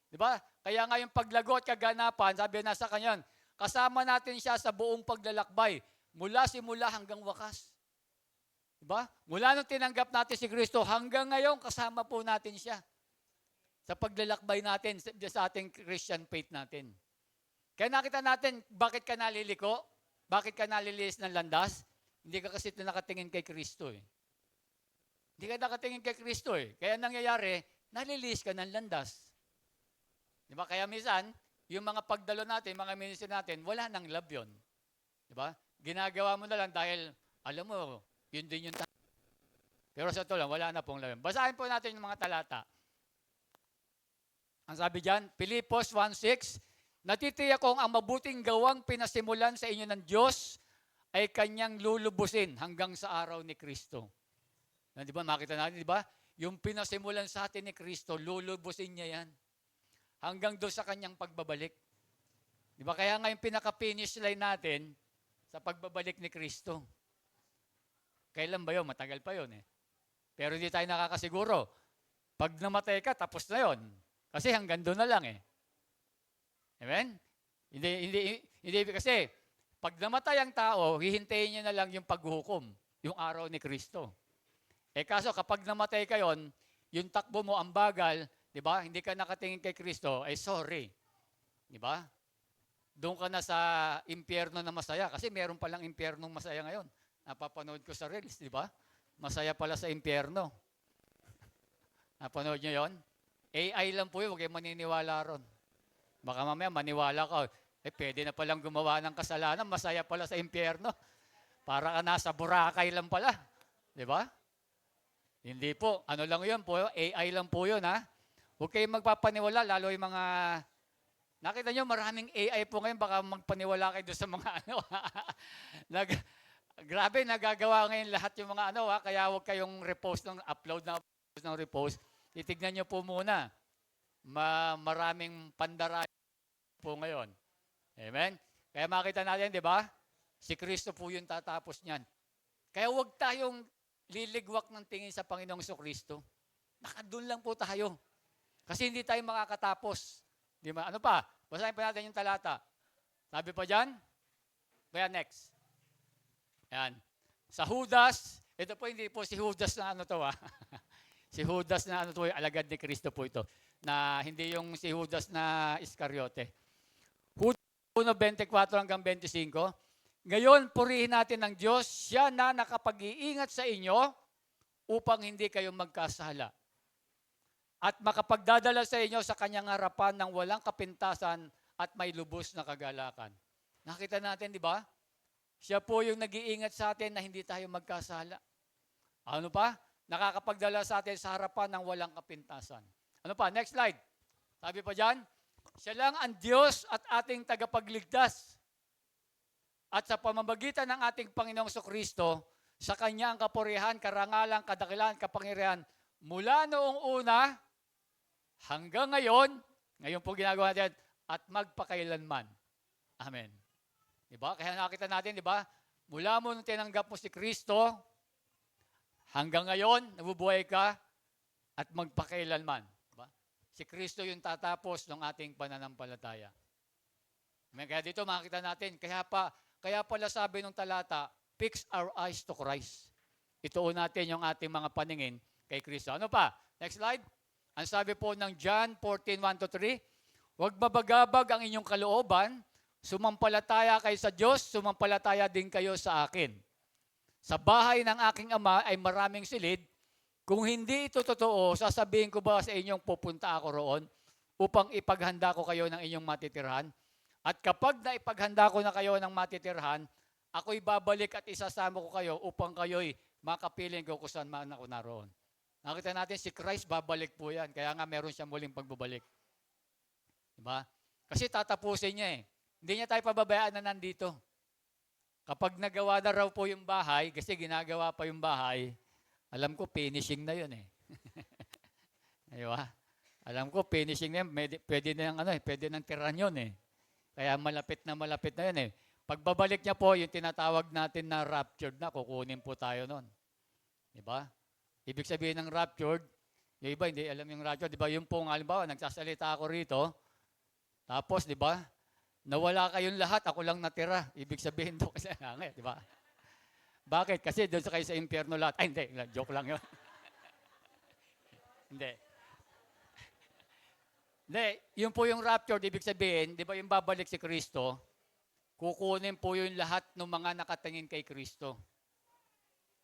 Di ba? Kaya nga yung paglago at kaganapan, sabi nasa kanya, kasama natin siya sa buong paglalakbay. Mula simula hanggang wakas. Di ba? Mula nung tinanggap natin si Kristo, hanggang ngayon kasama po natin siya. Sa paglalakbay natin, sa ating Christian faith natin. Kaya nakita natin, bakit ka naliliko? Bakit ka nalilis ng landas? Hindi ka kasi nakatingin kay Kristo eh. Hindi ka nakatingin kay Kristo eh. Kaya nangyayari, nalilis ka ng landas. Di ba? Kaya minsan, yung mga pagdalo natin, mga ministry natin, wala nang love yun. Di ba? Ginagawa mo na lang dahil, alam mo, yun din yung pero sa ito lang, wala na pong love. Basahin po natin yung mga talata. Ang sabi dyan, Pilipos 1:6, natitiyak kong ang mabuting gawang pinasimulan sa inyo ng Diyos ay kanyang lulubusin hanggang sa araw ni Kristo. Di ba? Makita natin, di ba? Yung pinasimulan sa atin ni Kristo, lulubusin niya yan. Hanggang doon sa kanyang pagbabalik. Di ba? Kaya nga yung pinaka-finish line natin sa pagbabalik ni Kristo. Kailan ba yun? Matagal pa yun eh. Pero hindi tayo nakakasiguro. Pag namatay ka, tapos na yun. Kasi hanggang doon na lang eh. Amen? Hindi kasi pag namatay ang tao, hihintayin niya na lang yung paghukom, yung araw ni Kristo. Eh kaso kapag namatay ka yon, yung takbo mo ang bagal, di ba? Hindi ka nakatingin kay Kristo, ay sorry. Di ba? Doon ka na sa impyerno na masaya kasi meron palang impyernong masaya ngayon. Napapanood ko sa Reels, di ba? Masaya pala sa impyerno. Napanood niyo yon? AI lang po yun, huwag kayong maniniwala ron. Baka mamaya maniwala ka, pwede na palang gumawa ng kasalanan, masaya pala sa impyerno. Para ka nasa Boracay lang pala. Di ba? Hindi po. Ano lang yun po, AI lang po yun ha. Huwag kayong magpapaniwala, lalo yung mga, nakita nyo maraming AI po ngayon, baka magpaniwala kayo doon sa mga ano. Grabe, nagagawa ngayon lahat yung mga ano ha, kaya huwag kayong repost ng upload ng repost. Titignan nyo po muna. Maraming pandaray po ngayon. Amen? Kaya makita natin, di ba? Si Kristo po yung tatapos niyan. Kaya huwag tayong liligwak ng tingin sa Panginoong Kristo. Nakadun lang po tayo. Kasi hindi tayo makakatapos. Di ba? Ano pa? Basahin pa natin yung talata. Sabi pa dyan? Kaya next. Ayan. Sa Judas, ito po hindi po si Judas na ano to ha. Si Judas na ano to, alagad ni Kristo po ito. Na hindi yung si Judas na Iscariote. Judas 1:24 hanggang 25. Ngayon, purihin natin ng Diyos, siya na nakapag-iingat sa inyo upang hindi kayo magkasala. At makapagdadala sa inyo sa kanyang harapan ng walang kapintasan at may lubos na kagalakan. Nakita natin, di ba? Siya po yung nag-iingat sa atin na hindi tayo magkasala. Ano pa? Nakakapagdala sa atin sa harapan ng walang kapintasan. Ano pa? Next slide. Sabi pa dyan, siya lang ang Diyos at ating tagapagligtas. At sa pamamagitan ng ating Panginoong Kristo, sa Kanya ang kapurihan, karangalan, kadakilan, kapangyarihan, mula noong una hanggang ngayon po ginagawa natin, at magpakailanman. Amen. Diba? Kaya nakita natin, diba? Mula mo nung tinanggap mo si Kristo, hanggang ngayon, nabubuhay ka at magpakailanman. Diba? Si Kristo yung tatapos ng ating pananampalataya. Kaya dito makikita natin, kaya pala sabi ng talata, fix our eyes to Christ. Ituon natin yung ating mga paningin kay Kristo. Ano pa? Next slide. Ang sabi po ng John 14:1-3, huwag mabagabag ang inyong kalooban, sumampalataya kayo sa Diyos, sumampalataya din kayo sa akin. Sa bahay ng aking ama ay maraming silid, Kung hindi ito totoo, sasabihin ko ba sa inyong pupunta ako roon upang ipaghanda ko kayo ng inyong matitirhan? At kapag naipaghanda ko na kayo ng matitirhan, ako'y babalik at isasama ko kayo upang kayo'y makapiling ko kung saan man ako naroon. Nakita natin si Christ, babalik po yan. Kaya nga meron siya muling pagbabalik. Diba? Kasi tatapusin niya eh. Hindi niya tayo pababayaan na nandito. Kapag nagawa na raw po yung bahay, kasi ginagawa pa yung bahay, alam ko finishing na yun eh. Diba? Alam ko finishing na yun, pwede na yung pwede nang tiran yun eh. Kaya malapit na yun eh. Pagbabalik niya po, yung tinatawag natin na raptured na, kukunin po tayo nun. Diba? Ibig sabihin ng raptured, yung iba hindi alam yung raptured, diba? Yung pong, halimbawa, nagsasalita ako rito, tapos, diba? Nawala kayong lahat, ako lang natira. Ibig sabihin doon kasi hangin, diba? Bakit? Kasi doon sa kayo sa impyerno lahat. Ay, hindi. Joke lang yun. Hindi. Hindi. Yun po yung rapture, ibig sabihin, di ba yung babalik si Kristo, kukunin po yung lahat ng mga nakatingin kay Kristo.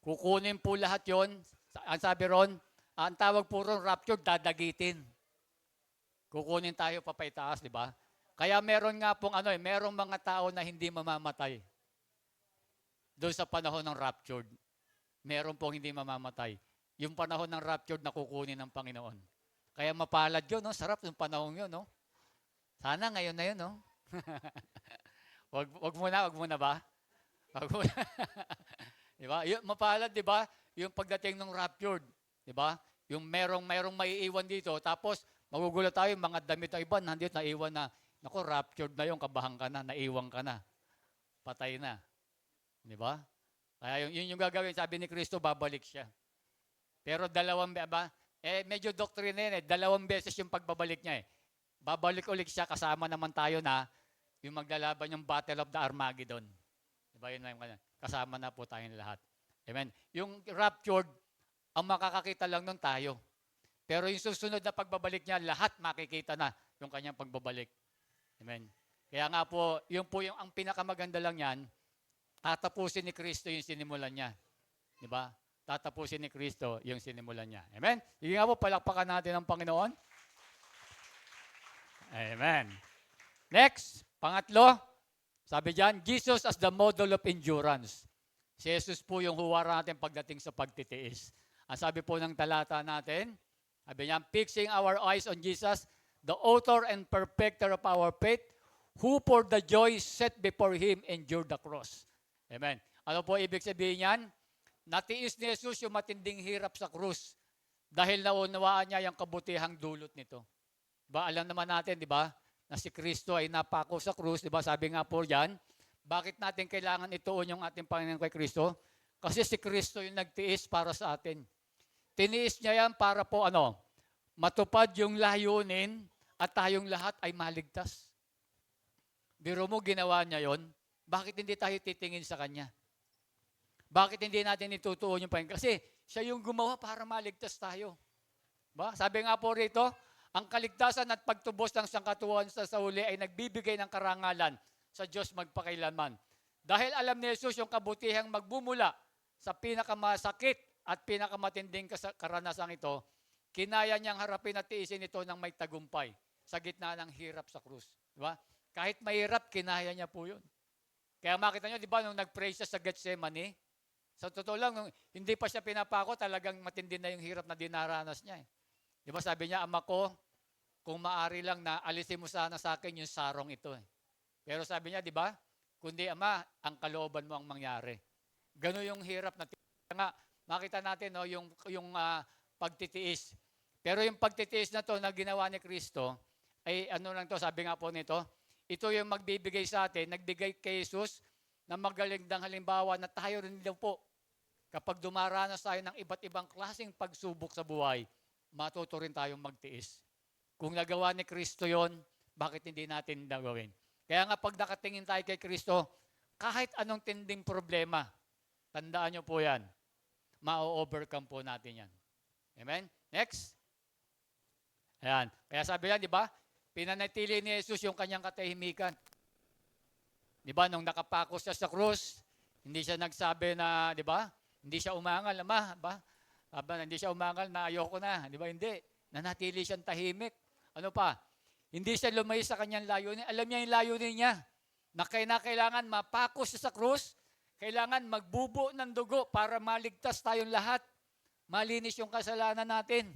Kukunin po lahat yon. Ang sabi ron, ang tawag po ron rapture, dadagitin. Kukunin tayo papaitaas, di ba? Kaya meron nga pong merong mga tao na hindi mamamatay. Doon sa panahon ng raptured, meron pong hindi mamamatay. Yung panahon ng raptured na kukunin ng Panginoon. Kaya mapalad yun, no? Sarap yung panahon yun, no? Sana ngayon na yun, no? wag muna ba? Wag muna. Di ba? Mapalad, di ba? Yung pagdating ng raptured, di ba? Yung merong maiiwan dito, tapos magugulat tayo, mga damit na iba, nandito naiwan na, naku, raptured na yung kabahan ka na, naiwan ka na. Patay na. Di ba? Kaya yun yung gagawin, sabi ni Kristo, babalik siya. Pero medyo doctrine na yun eh, 2 beses yung pagbabalik niya eh. Babalik ulit siya, kasama naman tayo na yung maglalaban yung Battle of the Armageddon. Di ba yun na yung kasama na po tayong lahat. Amen. Yung raptured, ang makakakita lang nun tayo. Pero yung susunod na pagbabalik niya, lahat makikita na yung kanyang pagbabalik. Amen. Kaya nga po, yung ang pinakamaganda lang yan, tatapusin ni Kristo yung sinimulan niya. Di ba? Tatapusin ni Kristo yung sinimulan niya. Amen? Sige nga po, palakpakan natin ang Panginoon. Amen. Next, pangatlo, sabi diyan, Jesus as the model of endurance. Si Jesus po yung huwara natin pagdating sa pagtitiis. Ang sabi po ng talata natin, sabi niya, fixing our eyes on Jesus, the author and perfecter of our faith, who for the joy set before Him endured the cross. Amen. Ano po ibig sabihin yan? Natiis ni Jesus yung matinding hirap sa krus dahil naunawaan niya yung kabutihang dulot nito. Diba? Alam naman natin, di ba, na si Kristo ay napako sa krus, di ba? Sabi nga po diyan, bakit natin kailangan ituon yung ating Panginoon kay Kristo? Kasi si Kristo yung nagtiis para sa atin. Tiniis niya yan para po matupad yung layunin at tayong lahat ay maligtas. Biro mo, ginawa niya yon. Bakit hindi tayo titingin sa Kanya? Bakit hindi natin itutuon yung Panginoon? Kasi siya yung gumawa para maligtas tayo. Ba? Sabi nga po rito, ang kaligtasan at pagtubos ng sangkatuan sa huli ay nagbibigay ng karangalan sa Diyos magpakailanman. Dahil alam ni Jesus yung kabutihang magbumula sa pinakamasakit at pinakamatinding karanasang ito, kinaya niyang harapin at tiisin ito ng may tagumpay sa gitna ng hirap sa krus. Diba? Kahit mahirap, kinaya niya po yun. Kaya makita niyo, di ba, nung nag-pray siya sa Gethsemane, sa totoo lang, nung hindi pa siya pinapako, talagang matindi na yung hirap na dinaranas niya. Di ba sabi niya, Ama ko, kung maari lang na alisin mo sana sa akin yung sarong ito. Pero sabi niya, di ba, kundi Ama, ang kalooban mo ang mangyari. Gano'n yung hirap na nga, makita natin yung pagtitiis. Pero yung pagtitiis na to na ginawa ni Kristo, ay lang to, sabi nga po nito, ito yung magbibigay sa atin, nagbigay kay Jesus na magagandang halimbawa na tayo rin daw po. Kapag dumaranas tayo ng iba't ibang klaseng pagsubok sa buhay, matuto rin tayong magtiis. Kung nagawa ni Kristo yon, bakit hindi natin gagawin? Kaya nga pag nakatingin tayo kay Kristo, kahit anong tinding problema, tandaan nyo po yan, ma-overcome po natin yan. Amen? Next. Ayan. Kaya sabi yan, di ba? Pinanatili ni Jesus yung kanyang katahimikan. Di ba? Nung nakapako siya sa krus, hindi siya nagsabi na, di ba? Hindi siya umangal, Ama, ba? Habang hindi siya umangal na ayoko na, di ba? Hindi. Nanatili siyang tahimik. Ano pa? Hindi siya lumayo sa kanyang layunin. Alam niya yung layunin niya. Na kailangan mapako siya sa krus, kailangan magbubo ng dugo para maligtas tayong lahat. Malinis yung kasalanan natin.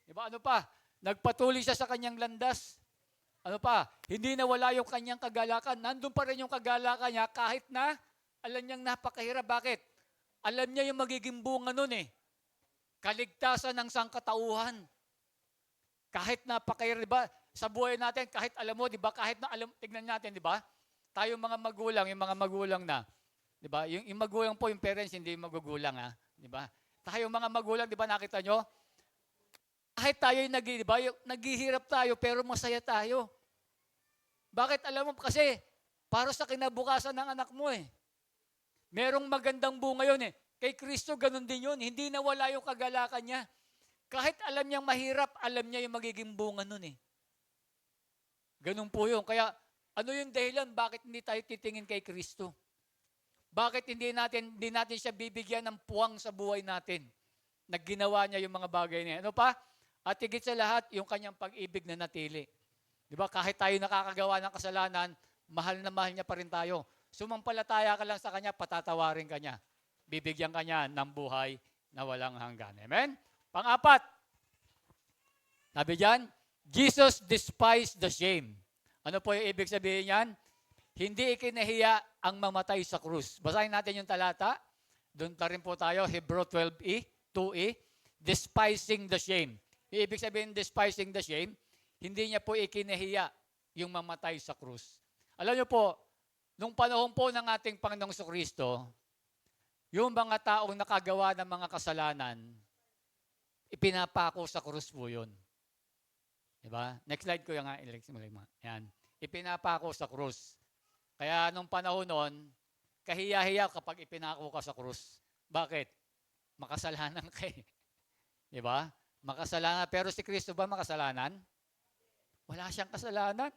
Di ba? Ano pa? Nagpatuloy siya sa kanyang landas. Ano pa? Hindi nawala yung kanyang kagalakan. Nandun pa rin yung kagalakan niya kahit na alam niyang napakahirap. Bakit? Alam niya yung magiging bunga nun eh. Kaligtasan ng sangkatauhan. Kahit napakahirap, di ba? Sa buhay natin, kahit alam mo, di ba? Kahit na alam, tignan natin, di ba? Tayo mga magulang, yung mga magulang na, di ba? Yung magulang po, yung parents, hindi yung magugulang, ha? Di ba? Tayo mga magulang, di ba nakita nyo? Kahit tayo yung di ba? Naghihirap tayo, pero masaya tayo. Bakit? Alam mo, kasi para sa kinabukasan ng anak mo eh. Merong magandang bunga yun eh. Kay Kristo, ganun din yun. Hindi nawala yung kagalakan niya. Kahit alam niyang mahirap, alam niya yung magiging bunga nun eh. Ganun po yun. Kaya, ano yung dahilan? Bakit hindi tayo titingin kay Kristo? Bakit hindi natin siya bibigyan ng puwang sa buhay natin? Nagginawa niya yung mga bagay niya. Ano pa? At higit sa lahat, yung kanyang pag-ibig na natili. Di ba? Kahit tayo nakakagawa ng kasalanan, mahal na mahal niya pa rin tayo. Sumampalataya ka lang sa kanya, patatawarin ka niya. Bibigyan ka niya ng buhay na walang hanggan. Amen? Pang-apat, sabi diyan, Jesus despised the shame. Ano po yung ibig sabihin yan? Hindi ikinahiya ang mamatay sa krus. Basahin natin yung talata. Doon pa rin po tayo, Hebrew 12e, 2e, despising the shame. Yung ibig sabihin, despising the shame, hindi niya po ikinahiya yung mamatay sa krus. Alam niyo po, nung panahon po ng ating Panginoong Kristo, yung mga taong nakagawa ng mga kasalanan, ipinapako sa krus po yun. Diba? Next slide ko yung nga. Yan. Ipinapako sa krus. Kaya nung panahon noon, kahiya-hiya kapag ipinako ka sa krus. Bakit? Makasalanan ka eh. Diba? Makasalanan. Pero si Kristo ba makasalanan? Wala siyang kasalanan.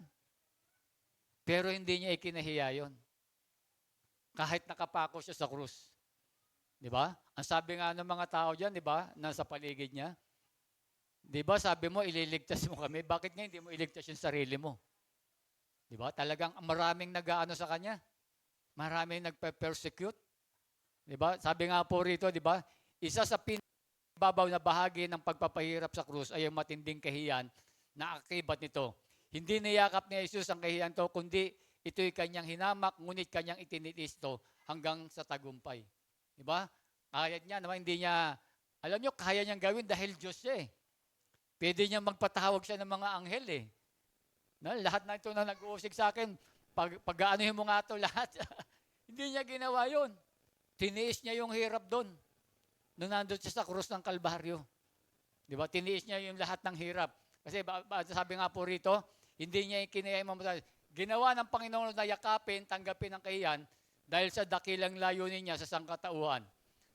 Pero hindi niya ikinahiya yun. Kahit nakapako siya sa krus. Di ba? Ang sabi nga ng mga tao dyan, di ba? Nasa paligid niya. Di ba? Sabi mo, ililigtas mo kami. Bakit nga hindi mo iligtas yung sarili mo? Di ba? Talagang maraming nag-aano sa kanya. Maraming nagpe-persecute. Di ba? Sabi nga po rito, di ba? Isa sa pinakababaw na bahagi ng pagpapahirap sa krus ay yung matinding kahiyan na akibat nito. Hindi niyakap ni Jesus ang kahiyan to, kundi ito'y kanyang hinamak, ngunit kanyang itinitis to hanggang sa tagumpay. Diba? Kaya niya naman, hindi niya, alam niyo, kaya niyang gawin dahil Diyos siya eh. Pwede niya magpatawag siya ng mga anghel eh. Na, lahat na ito na nag-uusig sa akin, pag-aanohin mo nga ito lahat. Hindi niya ginawa yun. Tiniis niya yung hirap doon. Nung nandun siya sa krus ng Kalbaryo. Diba? Tiniis niya yung lahat ng hirap. Kasi sabi nga po rito, hindi niya kinaya mamatay. Ginawa ng Panginoon na yakapin, tanggapin ang kahiyan, dahil sa dakilang layunin niya sa sangkatauhan,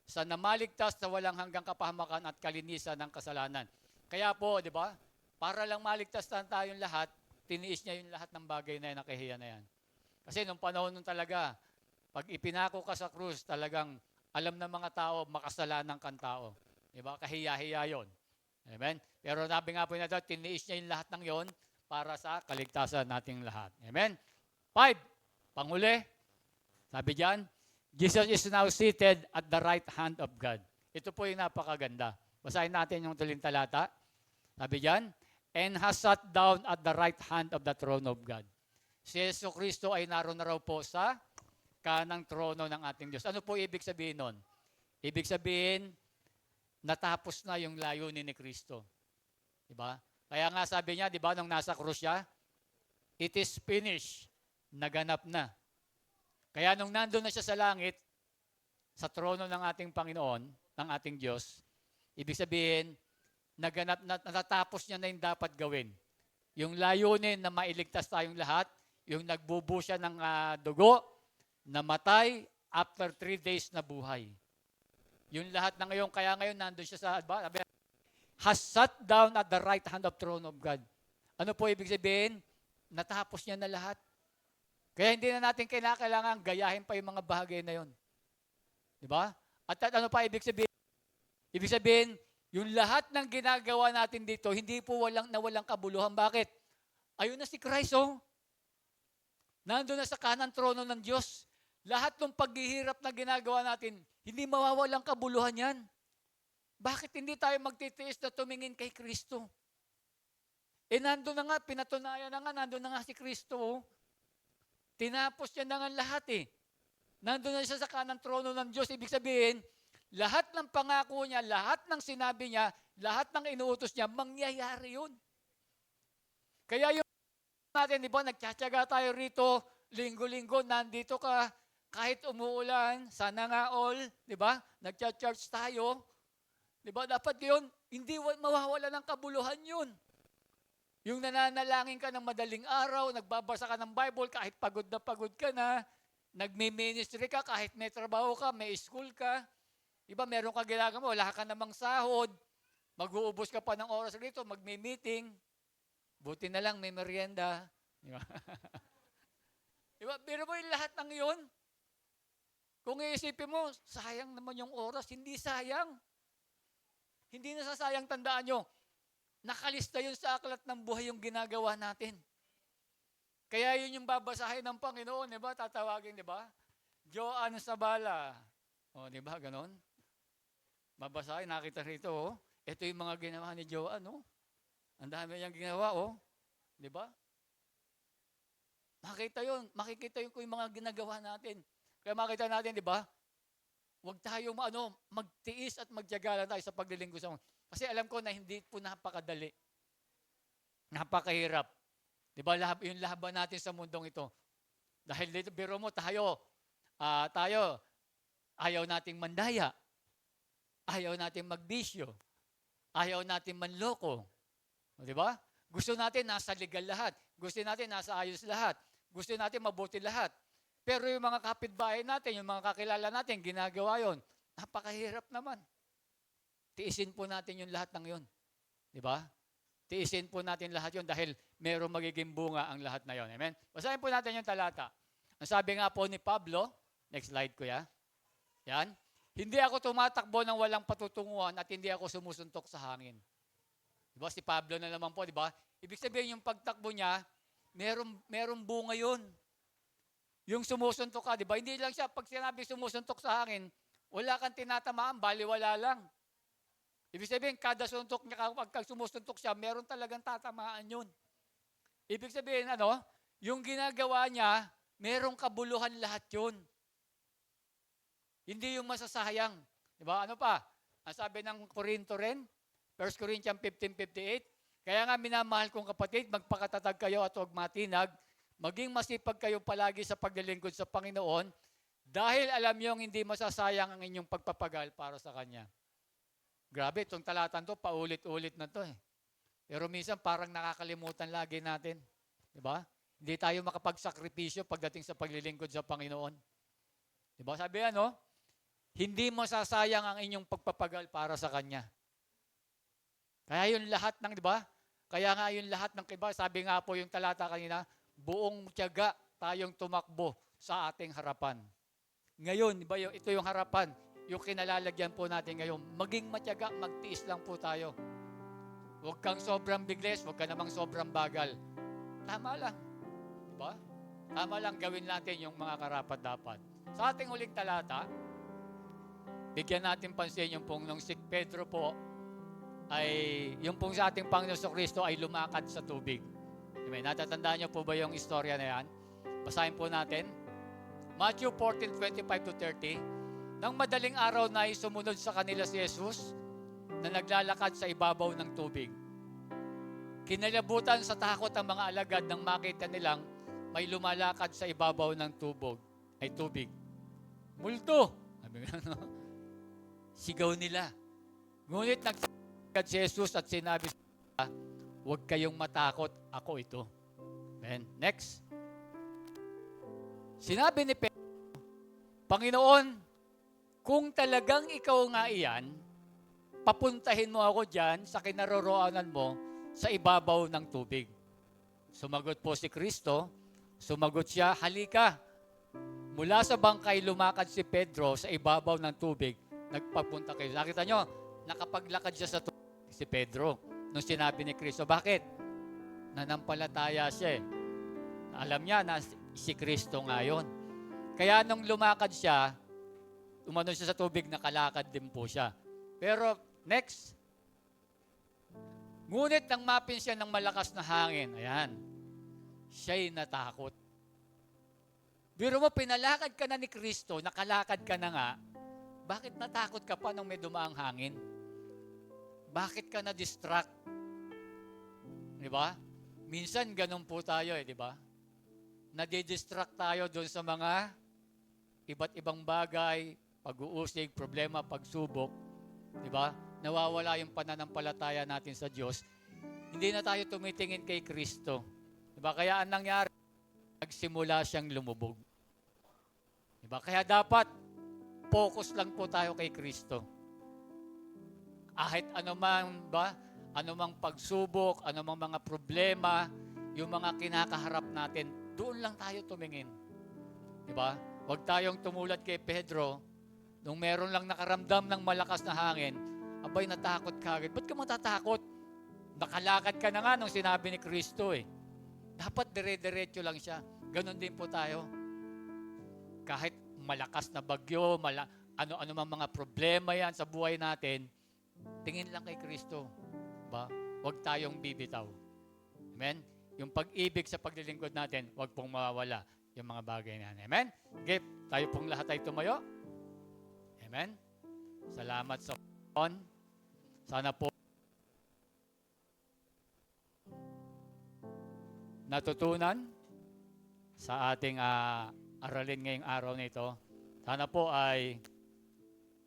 sa namaligtas sa walang hanggang kapahamakan at kalinisan ng kasalanan. Kaya po, di ba, para lang maligtas na tayong lahat, tiniis niya yung lahat ng bagay na yan, nakahiya na yan. Kasi nung panahon nun talaga, pag ipinako ka sa krus, talagang alam ng mga tao, makasalanan kang tao. Di ba? Kahiya-hiya yun. Amen? Pero sabi nga po na ito, tiniis niya yung lahat ng yon para sa kaligtasan nating lahat. Amen? 5, panghuli, sabi diyan, Jesus is now seated at the right hand of God. Ito po yung napakaganda. Basahin natin yung tuling talata. Sabi diyan, and has sat down at the right hand of the throne of God. Si Yesu Kristo ay naroon na raw po sa kanang trono ng ating Diyos. Ano po ibig sabihin nun? Ibig sabihin, natapos na yung layunin ni Kristo. Diba? Kaya nga sabi niya, diba, nung nasa krus siya, it is finished. Naganap na. Kaya nung nandun na siya sa langit, sa trono ng ating Panginoon, ng ating Diyos, ibig sabihin, naganap na, natatapos niya na yung dapat gawin. Yung layunin na mailigtas tayong lahat, yung nagbubu siya ng dugo, namatay, after 3 days na buhay. Yung lahat na ngayon, kaya ngayon nandun siya sa, has sat down at the right hand of throne of God. Ano po ibig sabihin? Natapos niya na lahat. Kaya hindi na natin kailangan gayahin pa yung mga bahagay na yon. Di ba? At ano pa ibig sabihin? Ibig sabihin, yung lahat ng ginagawa natin dito, hindi po walang kabuluhan. Bakit? Ayun na si Christ, oh. Nandun na sa kanang trono ng Diyos. Lahat ng paghihirap na ginagawa natin, hindi mawawalang kabuluhan yan. Bakit hindi tayo magtitiis na tumingin kay Kristo? Nandun na nga, pinatunayan na nga, nandun na nga si Kristo, oh. Tinapos niya na nga lahat, eh. Nandun na siya sa kanang trono ng Diyos. Ibig sabihin, lahat ng pangako niya, lahat ng sinabi niya, lahat ng inuutos niya, mangyayari yun. Kaya yung natin, di ba, nagtsatsaga tayo rito, linggo-linggo, nandito ka, kahit umuulan, sana nga all, di ba, nagcha-church tayo, di ba, dapat yun, hindi mawawala ng kabuluhan yun. Yung nananalangin ka ng madaling araw, nagbabasa ka ng Bible, kahit pagod ka na, nagme-ministry ka, kahit may trabaho ka, may school ka, iba, meron ka ginagawa, wala ka namang sahod, mag-uubos ka pa ng oras rito, magme-meeting, buti na lang may merienda. Di ba? Diba? Pero mo yung lahat ng yun, kung iisipin mo, sayang naman yung oras, hindi sayang. Hindi nasasayang, tandaan nyo, nakalista yun sa aklat ng buhay yung ginagawa natin. Kaya yun yung babasahin ng Panginoon, di ba? Tatawagin, di ba? Joan Sabala. O, di ba? Ganon. Babasahin, nakita rito, oh. Ito yung mga ginawa ni Joan, oh. Ang dami niyang ginawa, oh. Di ba? Makikita yun kung yung mga ginagawa natin. Kaya makita natin, di ba? Huwag tayong magtiis at magtiyaga lang tayo sa paglilingkod sa mga. Kasi alam ko na hindi po napakadali. Napakahirap. Di ba? Yung laban natin sa mundong ito. Dahil dito, biro mo, tayo, ayaw nating mandaya. Ayaw nating magbisyo. Ayaw nating manloko. Di ba? Gusto natin nasa legal lahat. Gusto natin nasa ayos lahat. Gusto natin mabuti lahat. Pero yung mga kapitbahay natin, yung mga kakilala natin, ginagawa yon. Napakahirap naman. Tiisin po natin yung lahat ng yun. Di ba? Tiisin po natin lahat yon dahil mayroong magiging bunga ang lahat na yon. Amen? Basahin po natin yung talata. Ang sabi nga po ni Pablo, next slide ko ya. Yan. Hindi ako tumatakbo ng walang patutunguhan at hindi ako sumusuntok sa hangin. Di ba? Si Pablo na naman po, di ba? Ibig sabihin yung pagtakbo niya, merong bunga yun. Yung sumusuntok ka, di ba? Hindi lang siya, pag sinabi sumusuntok sa hangin, wala kang tinatamaan, baliwala lang. Ibig sabihin, kada suntok niya, pag sumusuntok siya, meron talagang tatamaan yun. Ibig sabihin, yung ginagawa niya, merong kabuluhan lahat yun. Hindi yung masasayang. Di ba? Ano pa? Ang sabi ng Corinto rin, 1 Corinthians 15:58, kaya nga minamahal kong kapatid, magpakatatag kayo at huwag matinag, maging masipag kayo palagi sa paglilingkod sa Panginoon, dahil alam niyong hindi masasayang ang inyong pagpapagal para sa Kanya. Grabe, itong talatan to, paulit-ulit na to eh. Pero minsan parang nakakalimutan lagi natin. Di ba? Hindi tayo makapagsakripisyo pagdating sa paglilingkod sa Panginoon. Di ba? Sabi hindi masasayang ang inyong pagpapagal para sa Kanya. Kaya yung lahat ng, di ba? Kaya nga yung lahat ng, diba, sabi nga po yung talata kanina, buong tiyaga tayong tumakbo sa ating harapan. Ngayon, di ba, ito yung harapan, yung kinalalagyan po natin ngayon. Maging matyaga, magtiis lang po tayo. Huwag kang sobrang bigles, huwag ka namang sobrang bagal. Tama lang. Di ba? Tama lang gawin natin yung mga karapat-dapat. Sa ating huling talata, bigyan natin pansin yung pong nung si Pedro po, ay yung pong sa ating Panginoon Kristo ay lumakad sa tubig. Diba? Natatandaan niyo po ba yung istorya na yan? Basahin po natin. Matthew 14:25-30. Nang madaling araw na ay sumunod sa kanila si Jesus na naglalakad sa ibabaw ng tubig. Kinalabutan sa takot ang mga alagad nang makita nilang may lumalakad sa ibabaw ng tubig. Multo! Sigaw nila. Ngunit nagsalakad si Jesus at sinabi sa kanila, huwag kayong matakot, ako ito. Amen. Next. Sinabi ni Pedro, Panginoon, kung talagang ikaw nga iyan, papuntahin mo ako dyan sa kinaroroonan mo sa ibabaw ng tubig. Sumagot po si Kristo, sumagot siya, halika. Mula sa bangkay lumakad si Pedro sa ibabaw ng tubig, nagpapunta kayo. Nakita nyo, nakapaglakad siya sa tubig, si Pedro, nung sinabi ni Kristo. Bakit? Nanampalataya siya eh. Alam niya na si Kristo nga yun. Kaya nung lumakad siya, umano siya sa tubig, nakalakad din po siya. Pero next, ngunit nang mapin siya ng malakas na hangin, ayan, siya'y natakot. Biro mo, pinalakad ka na ni Kristo, nakalakad ka na nga, bakit natakot ka pa nung may dumaang hangin? Bakit ka na-distract? Di ba? Minsan ganun po tayo di ba? Nadidistract tayo doon sa mga iba't ibang bagay, pag-uusig, problema, pagsubok. Di ba? Nawawala yung pananampalataya natin sa Diyos. Hindi na tayo tumitingin kay Kristo. Di ba? Kaya ang nangyari, nagsimula siyang lumubog. Di ba? Kaya dapat, focus lang po tayo kay Kristo. Kahit anumang anumang pagsubok, anumang mga problema, yung mga kinakaharap natin, doon lang tayo tumingin. Di ba? Huwag tayong tumulad kay Pedro, nung meron lang nakaramdam ng malakas na hangin, abay natakot ka agad. Ba't ka matatakot? Nakalakad ka na nga nung sinabi ni Kristo Dapat dire-diretso lang siya. Ganon din po tayo. Kahit malakas na bagyo, ano-ano mga problema yan sa buhay natin, tingin lang kay Kristo. Ba? Huwag tayong bibitaw. Amen? Yung pag-ibig sa paglilingkod natin, huwag pong mawawala yung mga bagay na yan. Amen? Okay, tayo pong lahat ay tumayo. Amen? Salamat sa Panginoon. Sana po natutunan sa ating aralin ngayong araw na ito. Sana po ay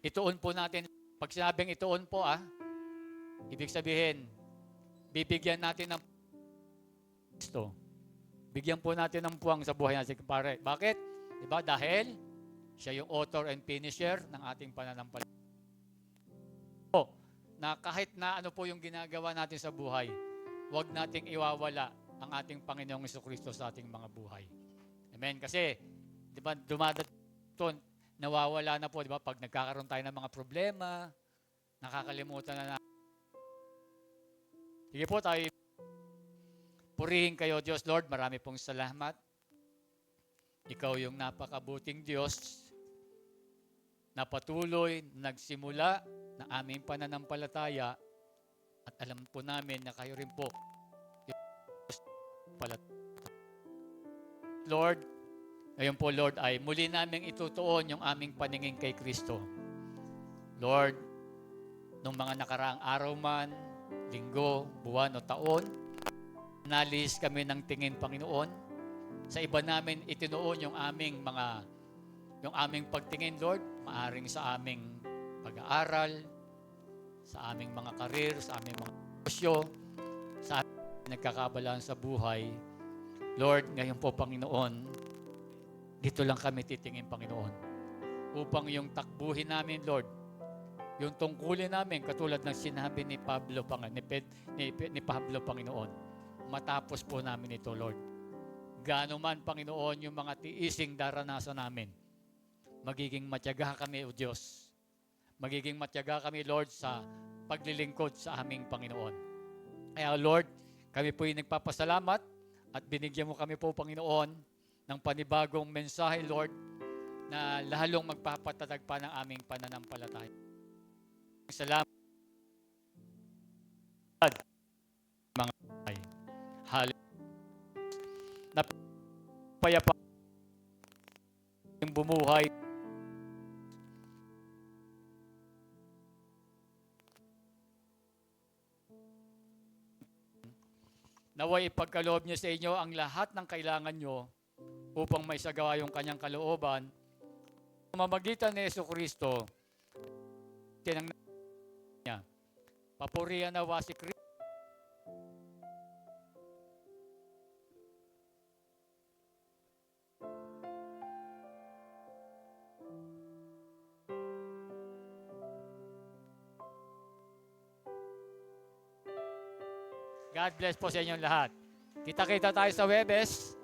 ituon po natin. Pag sinabing ituon po, ibig sabihin, bibigyan natin ng Kristo. Bigyan po natin ng puwang sa buhay natin. Pare. Bakit? Diba? Dahil siya yung author and finisher ng ating pananampalataya. Na kahit na ano po yung ginagawa natin sa buhay, huwag nating iwawala ang ating Panginoong Jesucristo sa ating mga buhay. Amen? Kasi, di ba, dumadaton, nawawala na po, di ba, pag nagkakaroon tayo ng mga problema, nakakalimutan na natin. Sige po tayo, purihin kayo, Diyos, Lord, marami pong salamat. Ikaw yung napakabuting Diyos, na patuloy, nagsimula na aming pananampalataya, at alam po namin na kayo rin po, Lord, ngayon po, Lord, ay muli naming itutuon yung aming paningin kay Kristo. Lord, nung mga nakaraang araw man, linggo, buwan o taon, nalis kami ng tingin, Panginoon. Sa iba namin itinuon yung aming pagtingin, Lord, maaring sa aming pag-aaral, sa aming mga karir, sa aming mga negosyo, sa aming nagkakabalaan sa buhay. Lord, ngayon po, Panginoon, dito lang kami titingin, Panginoon, upang yung takbuhin namin, Lord, yung tungkulin namin, katulad ng sinabi ni Pablo, Panginoon, matapos po namin ito, Lord. Gaano man, Panginoon, yung mga tiising daranasan namin, magiging matyaga kami, O Diyos. Magiging matyaga kami, Lord, sa paglilingkod sa aming Panginoon. Kaya, Lord, kami po yung nagpapasalamat at binigyan mo kami po, Panginoon, ng panibagong mensahe, Lord, na lalong magpapatatag pa ng aming pananampalataya. Salamat. Mga na payapa yung bumuhay naway ipagkaloob niya sa inyo ang lahat ng kailangan nyo upang maisagawa yung kanyang kalooban. Mamagitan ni Jesucristo, tinang niya, papurihan nawa si Kristo. God bless po sa inyong lahat. Kita-kita tayo sa Webes.